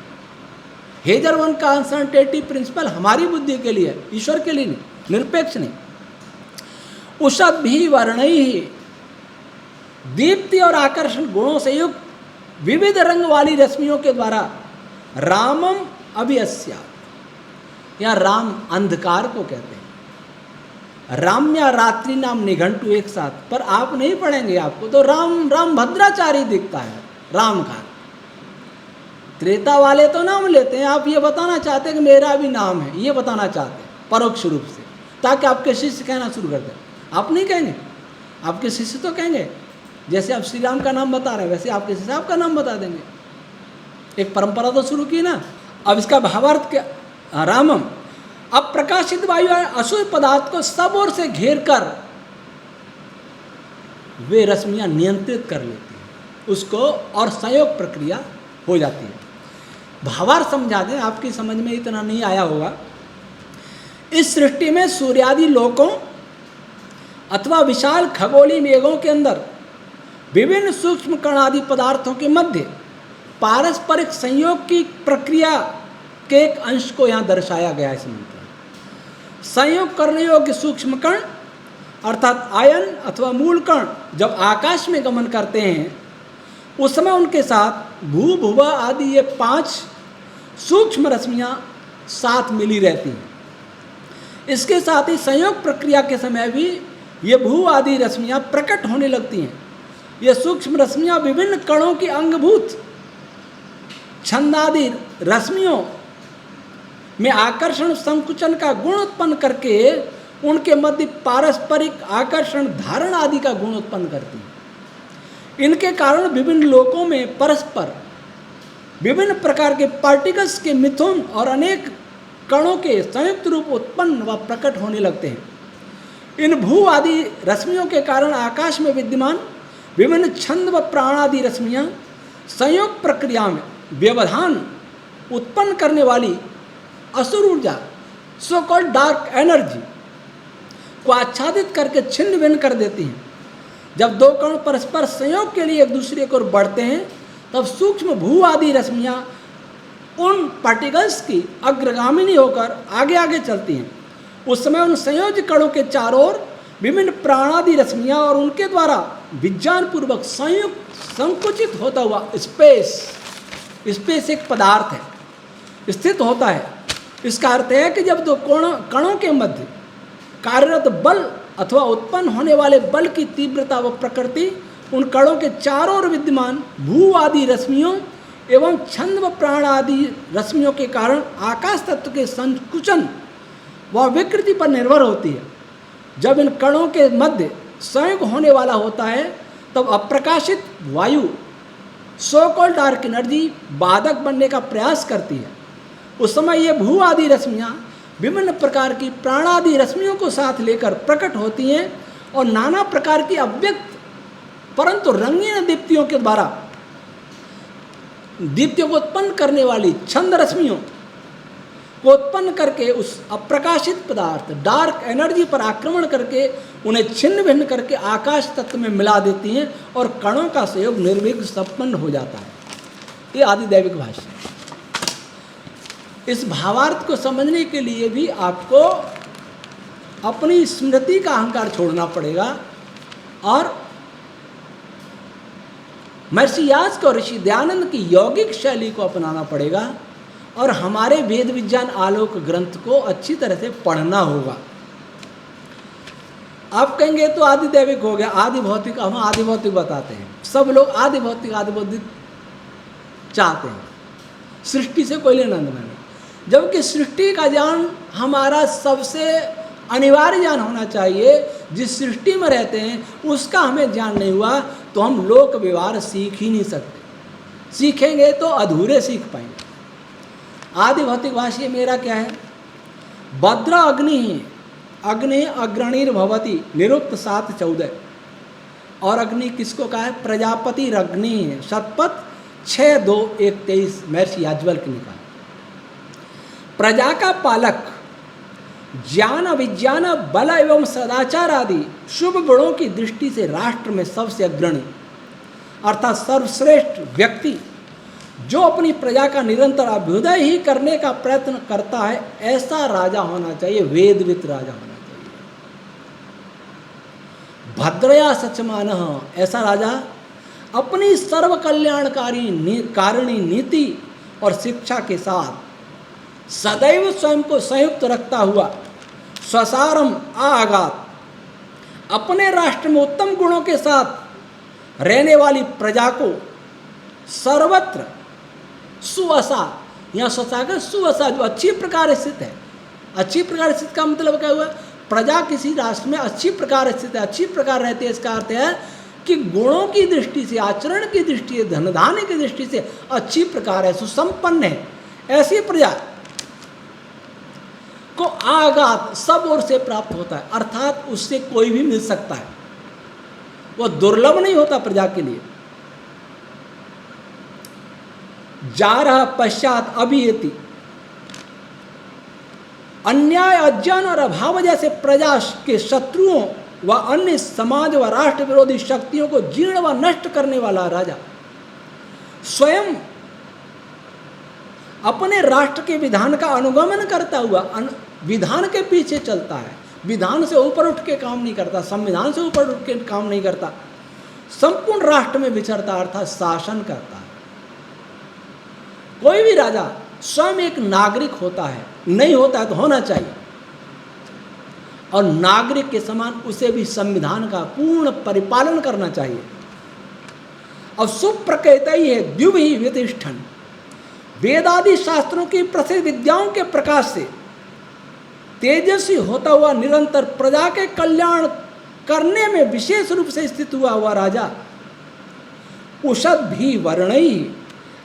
हेजरवन का अनसर्टेनिटी प्रिंसिपल हमारी बुद्धि के लिए है, ईश्वर के लिए नहीं, निरपेक्ष नहीं। उषद भी वर्णई, दीप्ति और आकर्षण गुणों से युक्त विविध रंग वाली रश्मियों के द्वारा रामम अभियस्या, या राम अंधकार को कहते हैं। राम्या रात्रि नाम निघंटु एक साथ, पर आप नहीं पढ़ेंगे, आपको तो राम भद्राचारी दिखता है राम का। त्रेता वाले तो नाम लेते हैं, आप ये बताना चाहते हैं कि मेरा भी नाम है, ये बताना चाहते हैं परोक्ष रूप से, ताकि आपके शिष्य कहना शुरू कर दें। आप नहीं कहेंगे, आपके शिष्य तो कहेंगे, जैसे आप श्री राम का नाम बता रहे हैं वैसे आपके शिष्य आपका नाम बता देंगे। एक परंपरा तो शुरू की ना। अब इसका भावार्थ क्या? रामम, अब प्रकाशित वायु अशुभ पदार्थ को सब ओर से घेर कर वे रश्मियां नियंत्रित कर लेती हैं उसको, और संयोग प्रक्रिया हो जाती है। भावार्थ समझा दें, आपकी समझ में इतना नहीं आया होगा। इस सृष्टि में सूर्यादि लोकों अथवा विशाल खगोलीय मेघों के अंदर विभिन्न सूक्ष्म कण आदि पदार्थों के मध्य पारस्परिक संयोग की प्रक्रिया के एक अंश को यहाँ दर्शाया गया है इस मंत्र में। संयोग करने योग्य सूक्ष्म कण अर्थात आयन अथवा मूल कण जब आकाश में गमन करते हैं उस समय उनके साथ भू, भुव आदि ये 5 सूक्ष्म रश्मियाँ साथ मिली रहती हैं। इसके साथ ही संयोग प्रक्रिया के समय भी ये भू आदि रश्मियाँ प्रकट होने लगती हैं। ये सूक्ष्म रश्मियाँ विभिन्न कणों की अंगभूत छंदादि रश्मियों में आकर्षण संकुचन का गुण उत्पन्न करके उनके मध्य पारस्परिक आकर्षण धारण आदि का गुण उत्पन्न करती हैं। इनके कारण विभिन्न लोकों में परस्पर विभिन्न प्रकार के पार्टिकल्स के मिथुन और अनेक कणों के संयुक्त रूप उत्पन्न व प्रकट होने लगते हैं। इन भू आदि रश्मियों के कारण आकाश में विद्यमान विभिन्न छंद व प्राण आदि रश्मियाँ संयोग प्रक्रिया में व्यवधान उत्पन्न करने वाली असुर ऊर्जा सो कॉल्ड डार्क एनर्जी को आच्छादित करके छिन्न भिन्न कर देती हैं। जब 2 कण परस्पर संयोग के लिए एक दूसरे की ओर बढ़ते हैं तब सूक्ष्म भू आदि रश्मियाँ उन पार्टिकल्स की अग्रगामिनी होकर आगे आगे चलती हैं। उस समय उन संयोज्य कणों के चारों ओर विभिन्न प्राणादि रश्मियाँ और उनके द्वारा विज्ञान पूर्वक संयुक्त संकुचित होता हुआ स्पेस एक पदार्थ है, स्थित होता है। इसका अर्थ है कि जब दो कणों के मध्य कार्यरत बल अथवा उत्पन्न होने वाले बल की तीव्रता व प्रकृति उन कणों के चारों ओर विद्यमान भू आदि रश्मियों एवं छंद व प्राण आदि रश्मियों के कारण आकाश तत्व के संकुचन व विकृति पर निर्भर होती है। जब इन कणों के मध्य संयोग होने वाला होता है तब अप्रकाशित वायु सो कॉल्ड डार्क एनर्जी बाधक बनने का प्रयास करती है। उस समय ये भू आदि रश्मियाँ विभिन्न प्रकार की प्राणादि रश्मियों को साथ लेकर प्रकट होती हैं और नाना प्रकार की अव्यक्त परंतु रंगीन दीप्तियों के द्वारा दीप्तियों को उत्पन्न करने वाली छंद रश्मियों को उत्पन्न करके उस अप्रकाशित पदार्थ डार्क एनर्जी पर आक्रमण करके उन्हें छिन्न भिन्न करके आकाश तत्व में मिला देती हैं और कणों का सहयोग निर्विघ्न संपन्न हो जाता है। ये आदिदैविक भाष्य है। इस भावार्थ को समझने के लिए भी आपको अपनी स्मृति का अहंकार छोड़ना पड़ेगा और महर्षि यास्क और ऋषि दयानंद की यौगिक शैली को अपनाना पड़ेगा और हमारे वेद विज्ञान आलोक ग्रंथ को अच्छी तरह से पढ़ना होगा। आप कहेंगे तो आदि दैविक हो गया, आदि भौतिक, हम आदि भौतिक बताते हैं। सब लोग आदि भौतिक चाहते हैं, सृष्टि से कोई लेना देना नहीं। जबकि सृष्टि का ज्ञान हमारा सबसे अनिवार्य ज्ञान होना चाहिए। जिस सृष्टि में रहते हैं उसका हमें ज्ञान नहीं हुआ तो हम लोक व्यवहार सीख ही नहीं सकते। सीखेंगे तो अधूरे सीख पाएंगे। आदि भौतिक भाष्य मेरा क्या है? भद्र अग्नि अग्नि अग्रणीर भवती निरुक्त 7:14 और अग्नि किसको कहा है? प्रजापति अग्नि है। शतपथ 6:2-1-23 महर्षि याज्ञवल्क्य ने कहा। प्रजा का पालक ज्ञान विज्ञान बल एवं सदाचार आदि शुभ गुणों की दृष्टि से राष्ट्र में सबसे अग्रणी अर्थात सर्वश्रेष्ठ व्यक्ति जो अपनी प्रजा का निरंतर अभ्युदय ही करने का प्रयत्न करता है, ऐसा राजा होना चाहिए, वेदवित राजा होना चाहिए। भद्रया सचमान, ऐसा राजा अपनी सर्व कल्याणकारी कारिणी नीति और शिक्षा के साथ सदैव स्वयं को संयुक्त रखता हुआ स्वसारम आघात अपने राष्ट्र में उत्तम गुणों के साथ रहने वाली प्रजा को सर्वत्र सुवसा, यहाँ स्वसागर सुवसा जो अच्छी प्रकार स्थित है। अच्छी प्रकार स्थित का मतलब क्या हुआ? प्रजा किसी राष्ट्र में अच्छी प्रकार स्थित है, अच्छी प्रकार रहती है। इसका अर्थ है कि गुणों की दृष्टि से, आचरण की दृष्टि से, धन धान्य की दृष्टि से अच्छी प्रकार है, सुसंपन्न है। ऐसी प्रजा को आघात सब ओर से प्राप्त होता है, अर्थात उससे कोई भी मिल सकता है, वह दुर्लभ नहीं होता प्रजा के लिए। जा रहा पश्चात अभियति अन्याय अज्ञान और अभाव जैसे प्रजा के शत्रुओं व अन्य समाज व राष्ट्र विरोधी शक्तियों को जीर्ण व नष्ट करने वाला राजा स्वयं अपने राष्ट्र के विधान का अनुगमन करता हुआ विधान के पीछे चलता है। विधान से ऊपर उठ के काम नहीं करता, संविधान से ऊपर उठ के काम नहीं करता, संपूर्ण राष्ट्र में विचरता अर्थात शासन करता है। कोई भी राजा स्वयं एक नागरिक होता है, नहीं होता है तो होना चाहिए, और नागरिक के समान उसे भी संविधान का पूर्ण परिपालन करना चाहिए। और सुप्रकृत ही है द्युहि वितिष्ठन, वेदादि शास्त्रों की प्रसिद्ध विद्याओं के प्रकाश से तेजस्वी होता हुआ निरंतर प्रजा के कल्याण करने में विशेष रूप से स्थित हुआ राजा उषद भी वर्णई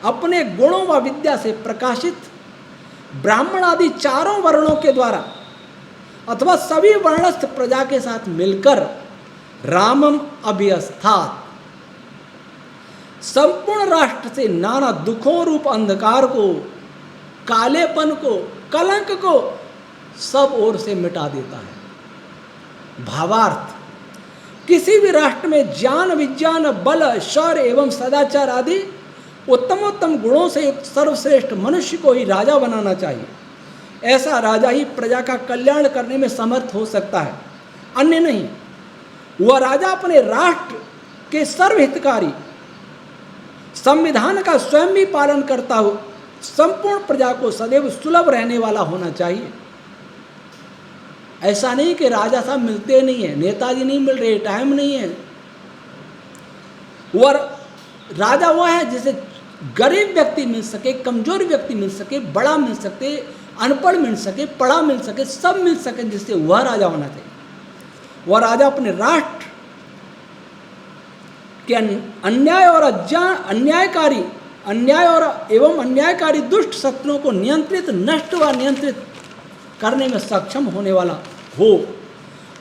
अपने गुणों व विद्या से प्रकाशित ब्राह्मण आदि चारों वर्णों के द्वारा अथवा सभी वर्णस्थ प्रजा के साथ मिलकर रामम अभियस्थात संपूर्ण राष्ट्र से नाना दुखों रूप अंधकार को, कालेपन को, कलंक को सब ओर से मिटा देता है। भावार्थ, किसी भी राष्ट्र में ज्ञान विज्ञान बल शौर्य एवं सदाचार आदि उत्तमोत्तम गुणों से एक सर्वश्रेष्ठ मनुष्य को ही राजा बनाना चाहिए। ऐसा राजा ही प्रजा का कल्याण करने में समर्थ हो सकता है, अन्य नहीं। वह राजा अपने राष्ट्र के सर्वहितकारी संविधान का स्वयं भी पालन करता हो संपूर्ण प्रजा को सदैव सुलभ रहने वाला होना चाहिए। ऐसा नहीं कि राजा साहब मिलते नहीं है, नेताजी नहीं मिल रहे, टाइम नहीं है। और राजा वह है जिसे गरीब व्यक्ति मिल सके, कमजोर व्यक्ति मिल सके, बड़ा मिल सके, अनपढ़ मिल सके, पढ़ा मिल सके, सब मिल सके, जिससे वह राजा होना चाहिए। वह राजा अपने राष्ट्र के अन्याय और अन्यायकारी दुष्ट शत्रुओं को नियंत्रित, नष्ट व नियंत्रित करने में सक्षम होने वाला हो,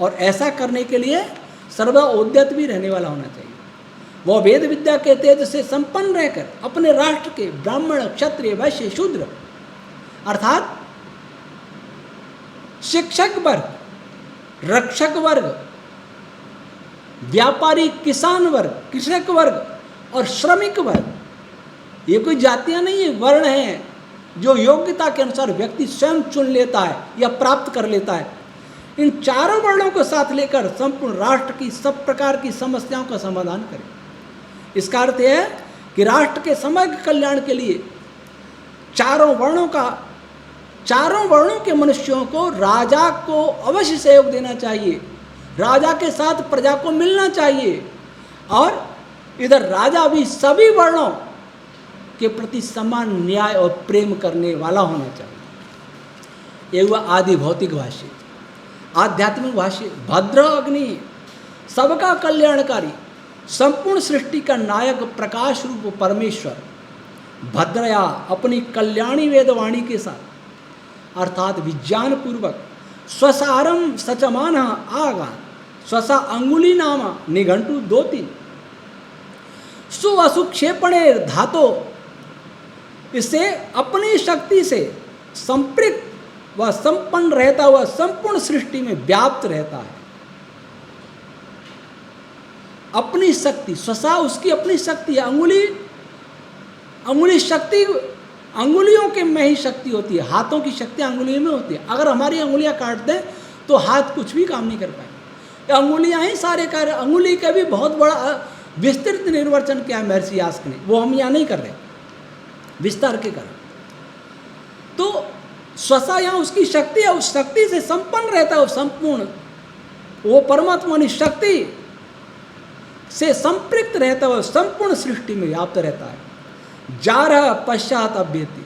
और ऐसा करने के लिए सर्वदा उद्यत भी रहने वाला होना चाहिए। वह वेद विद्या के तेज से संपन्न रहकर अपने राष्ट्र के ब्राह्मण, क्षत्रिय, वैश्य, शूद्र अर्थात शिक्षक वर्ग, रक्षक वर्ग, व्यापारी, किसान वर्ग, कृषक वर्ग और श्रमिक वर्ग, ये कोई जातियां नहीं है, वर्ण हैं जो योग्यता के अनुसार व्यक्ति स्वयं चुन लेता है या प्राप्त कर लेता है। इन चारों वर्णों को साथ लेकर संपूर्ण राष्ट्र की सब प्रकार की समस्याओं का समाधान करें। इसका अर्थ यह है कि राष्ट्र के समग्र कल्याण के लिए चारों वर्णों के मनुष्यों को राजा को अवश्य सहयोग देना चाहिए, राजा के साथ प्रजा को मिलना चाहिए, और इधर राजा भी सभी वर्णों के प्रति समान न्याय और प्रेम करने वाला होना चाहिए। ये हुआ आदि भौतिक भाष्य। आध्यात्मिक भाष्य, भद्र अग्नि सबका कल्याणकारी, संपूर्ण सृष्टि का नायक, प्रकाश रूप परमेश्वर भद्रया अपनी कल्याणी वेदवाणी के साथ अर्थात विज्ञान पूर्वक स्वसारम सचमान आगान स्वसा अंगुली नामा निघंटु 2-3 सुअसुक्षेपणे धातो, इसे अपनी शक्ति से संपृक्त व संपन्न रहता हुआ संपूर्ण सृष्टि में व्याप्त रहता है। अपनी शक्ति, स्वसा उसकी अपनी शक्ति है। अंगुली शक्ति अंगुलियों के में ही शक्ति होती है, हाथों की शक्ति अंगुलियों में होती है। अगर हमारी अंगुलियां काट दें तो हाथ कुछ भी काम नहीं कर पाएंगे, अंगुलियां ही सारे कार्य। अंगुली का भी बहुत बड़ा विस्तृत निर्वचन किया है महर्षि यास्क ने, वो हम यहाँ नहीं कर रहे विस्तार के कारण। तो स्वसा यहाँ उसकी शक्ति है, उस शक्ति से संपन्न रहता है संपूर्ण, वो परमात्मा ने शक्ति से संपृक्त रहता हुआ संपूर्ण सृष्टि में व्याप्त रहता है। जारह पश्चात अभ्यति,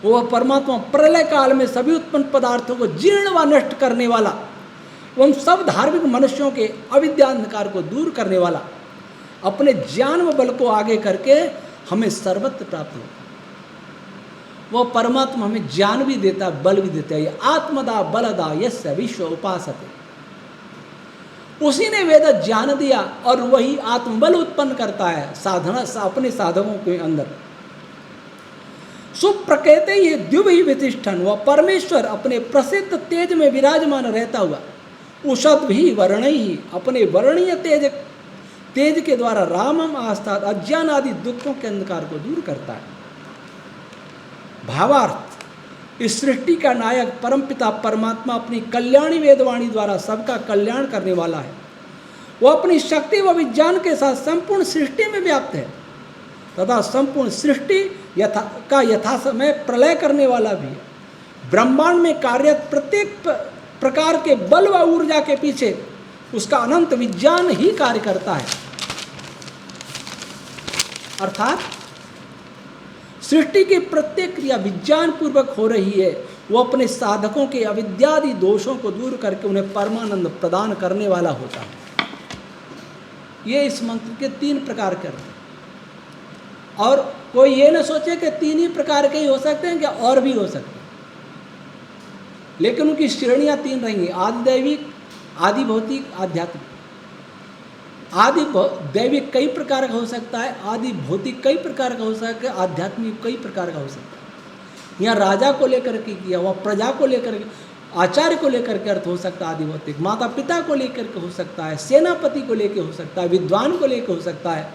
वह परमात्मा प्रलय काल में सभी उत्पन्न पदार्थों को जीर्ण व नष्ट करने वाला एवं सब धार्मिक मनुष्यों के अविद्यांधकार को दूर करने वाला, अपने ज्ञान व बल को आगे करके हमें सर्वत्र प्राप्त होता है। वह परमात्मा हमें ज्ञान भी देता है, बल भी देता है। आत्मदा बलदा यस्य विश्व उपासते, उसी ने वेद ज्ञान दिया और वही आत्मबल उत्पन्न करता है साधना अपने साधकों के अंदर। सुप्रकृति ये द्युवि वितिष्ठन, वह परमेश्वर अपने प्रसिद्ध तेज में विराजमान रहता हुआ उषद भी वर्ण ही अपने वर्णीय तेज के द्वारा रामम आस्था अज्ञान आदि दुखों के अंधकार को दूर करता है। भावार्थ, इस सृष्टि का नायक परमपिता परमात्मा अपनी कल्याणी वेदवाणी द्वारा सबका कल्याण करने वाला है। वह अपनी शक्ति व विज्ञान के साथ संपूर्ण सृष्टि में व्याप्त है तथा संपूर्ण सृष्टि का यथा समय प्रलय करने वाला भी है। ब्रह्मांड में कार्यरत प्रत्येक प्रकार के बल व ऊर्जा के पीछे उसका अनंत विज्ञान ही कार्य करता है। अर्थात सृष्टि की प्रत्येक क्रिया विज्ञान पूर्वक हो रही है। वो अपने साधकों के अविद्यादि दोषों को दूर करके उन्हें परमानंद प्रदान करने वाला होता है। ये इस मंत्र के 3 प्रकार के अर्थ हैं। और कोई ये न सोचे कि 3 ही प्रकार के ही हो सकते हैं, क्या और भी हो सकते हैं, लेकिन उनकी श्रेणियां 3 रहेंगी: आदि दैविक, आदि भौतिक, आध्यात्मिक। आदि दैविक कई प्रकार का हो सकता है, आदि भौतिक कई प्रकार का हो सकता है, आध्यात्मिक कई प्रकार का हो सकता है। यहाँ राजा को लेकर के किया हुआ, प्रजा को लेकर के, आचार्य को लेकर के अर्थ हो सकता है आदि भौतिक, माता पिता को लेकर के हो सकता है, सेनापति को लेकर हो सकता है, विद्वान को लेकर हो सकता है।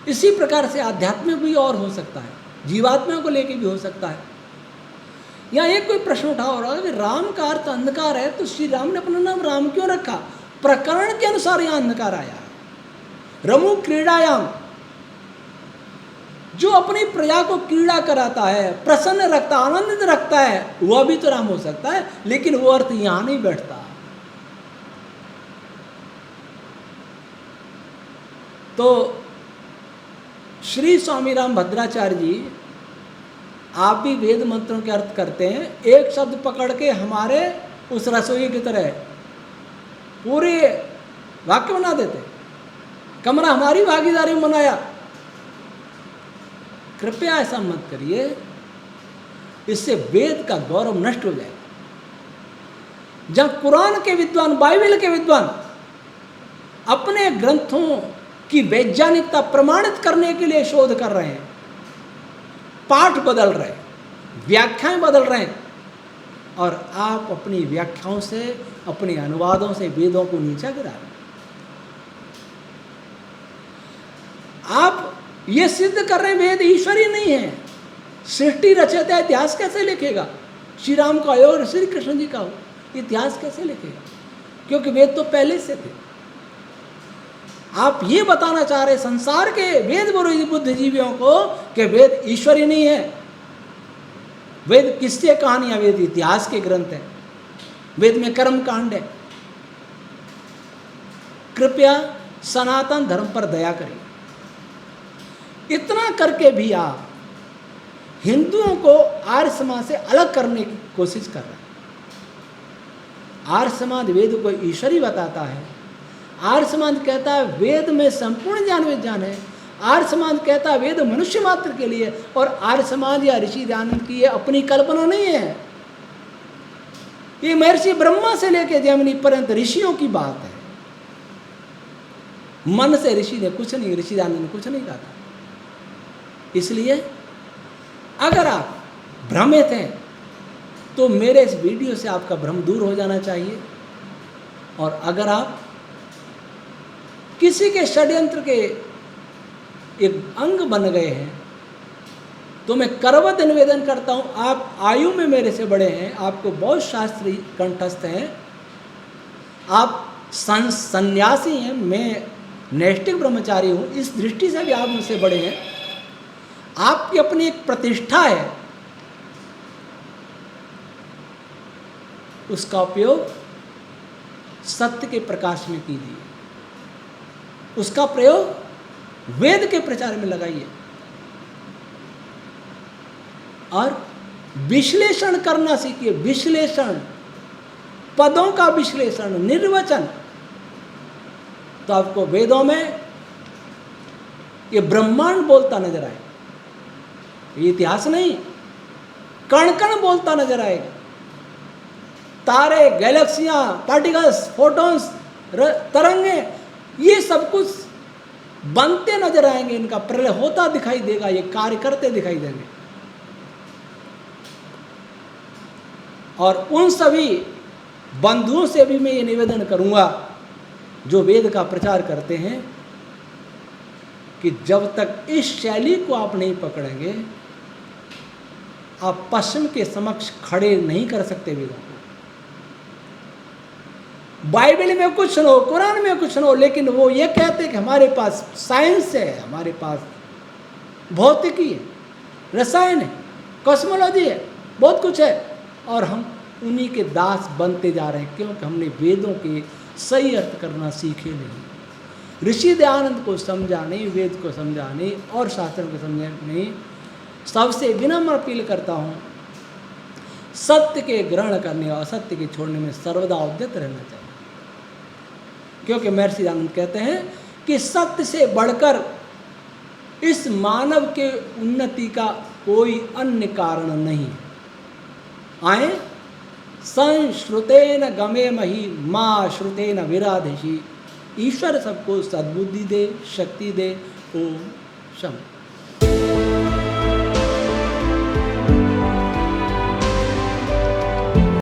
इसी प्रकार से आध्यात्मिक भी और हो सकता है, जीवात्मा को लेकर भी हो सकता है। यहाँ एक कोई प्रश्न उठा हो रहा है कि राम का अर्थ अंधकार है, तो श्री राम ने अपना नाम राम क्यों रखा? प्रकरण के अनुसार यहाँ अंधकार आया है। रमु क्रीड़ायाम, जो अपनी प्रजा को कीड़ा कराता है, प्रसन्न रखता, आनंदित रखता है, वह भी तो राम हो सकता है, लेकिन वो अर्थ यहां नहीं बैठता। तो श्री स्वामी राम भद्राचार्य जी, आप भी वेद मंत्रों के अर्थ करते हैं, एक शब्द पकड़ के हमारे उस रसोई की तरह पूरे वाक्य बना देते। कमरा हमारी भागीदारी में बनाया। कृपया ऐसा मत करिए, इससे वेद का गौरव नष्ट हो जाएगा। जब कुरान के विद्वान, बाइबल के विद्वान अपने ग्रंथों की वैज्ञानिकता प्रमाणित करने के लिए शोध कर रहे हैं, पाठ बदल रहे हैं, व्याख्याएं बदल रहे हैं, और आप अपनी व्याख्याओं से, अपने अनुवादों से वेदों को नीचा गिरा रहे हैं। आप ये सिद्ध कर रहे हैं वेद ईश्वरी नहीं है। सृष्टि रचयिता इतिहास कैसे लिखेगा? श्री राम का हो और श्री कृष्ण जी का हो, इतिहास कैसे लिखेगा? क्योंकि वेद तो पहले से थे। आप ये बताना चाह रहे संसार के वेद बुद्धिजीवियों को कि वेद ईश्वरी नहीं है। वेद किससे कहानियां? वेद इतिहास के ग्रंथ है, वेद में कर्म कांड है। कृपया सनातन धर्म पर दया करें। इतना करके भी आप हिंदुओं को आर्य समाज से अलग करने की कोशिश कर रहे हैं। आर्य समाज वेद को ईश्वरी बताता है। आर्य समाज कहता है वेद में संपूर्ण ज्ञान विज्ञान है। आर्य समाज कहता है वेद मनुष्य मात्र के लिए, और आर्य समाज या ऋषि दयानंद की ये अपनी कल्पना नहीं है। ये महर्षि ब्रह्मा से लेकर जैमिनी पर्यंत ऋषियों की बात है। मन से ऋषि ने कुछ नहीं, ऋषि दयानंद ने कुछ नहीं कहा था। इसलिए अगर आप भ्रमित हैं तो मेरे इस वीडियो से आपका भ्रम दूर हो जाना चाहिए। और अगर आप किसी के षड्यंत्र के एक अंग बन गए हैं तो मैं करवत निवेदन करता हूं, आप आयु में मेरे से बड़े हैं, आपको बहुत शास्त्री कंठस्थ हैं, आप सन्यासी हैं, मैं नैष्ठिक ब्रह्मचारी हूं, इस दृष्टि से भी आप मुझसे बड़े हैं। आपकी अपनी एक प्रतिष्ठा है, उसका उपयोग सत्य के प्रकाश में कीजिए, उसका प्रयोग वेद के प्रचार में लगाइए, और विश्लेषण करना सीखिए। विश्लेषण, पदों का विश्लेषण, निर्वचन। तो आपको वेदों में ये ब्रह्मांड बोलता नजर आए, ये इतिहास नहीं, कण कण बोलता नजर आएगा। तारे, गैलेक्सियां, पार्टिकल्स, फोटॉन्स, तरंगे, ये सब कुछ बनते नजर आएंगे, इनका प्रलय होता दिखाई देगा, ये कार्य करते दिखाई देंगे। और उन सभी बंधुओं से भी मैं ये निवेदन करूंगा जो वेद का प्रचार करते हैं कि जब तक इस शैली को आप नहीं पकड़ेंगे, आप पश्चिम के समक्ष खड़े नहीं कर सकते वेदों को। बाइबल में कुछ न हो, कुरान में कुछ न हो, लेकिन वो ये कहते कि हमारे पास साइंस है, हमारे पास भौतिकी है, रसायन है, कॉस्मोलॉजी है, बहुत कुछ है, और हम उन्हीं के दास बनते जा रहे हैं क्योंकि हमने वेदों के सही अर्थ करना सीखे नहीं। ऋषि दयानंद को समझा नहीं, वेद को समझा नहीं, और शास्त्रों को समझा नहीं। सबसे विनम्र अपील करता हूँ, सत्य के ग्रहण करने और असत्य के छोड़ने में सर्वदा उद्यत रहना चाहिए। क्योंकि महर्षि दयानंद कहते हैं कि सत्य से बढ़कर इस मानव के उन्नति का कोई अन्य कारण नहीं। आए संश्रुतेन गमे मही माँ श्रुतेन विराधेशी। ईश्वर सबको सद्बुद्धि दे, शक्ति दे। ओम शम।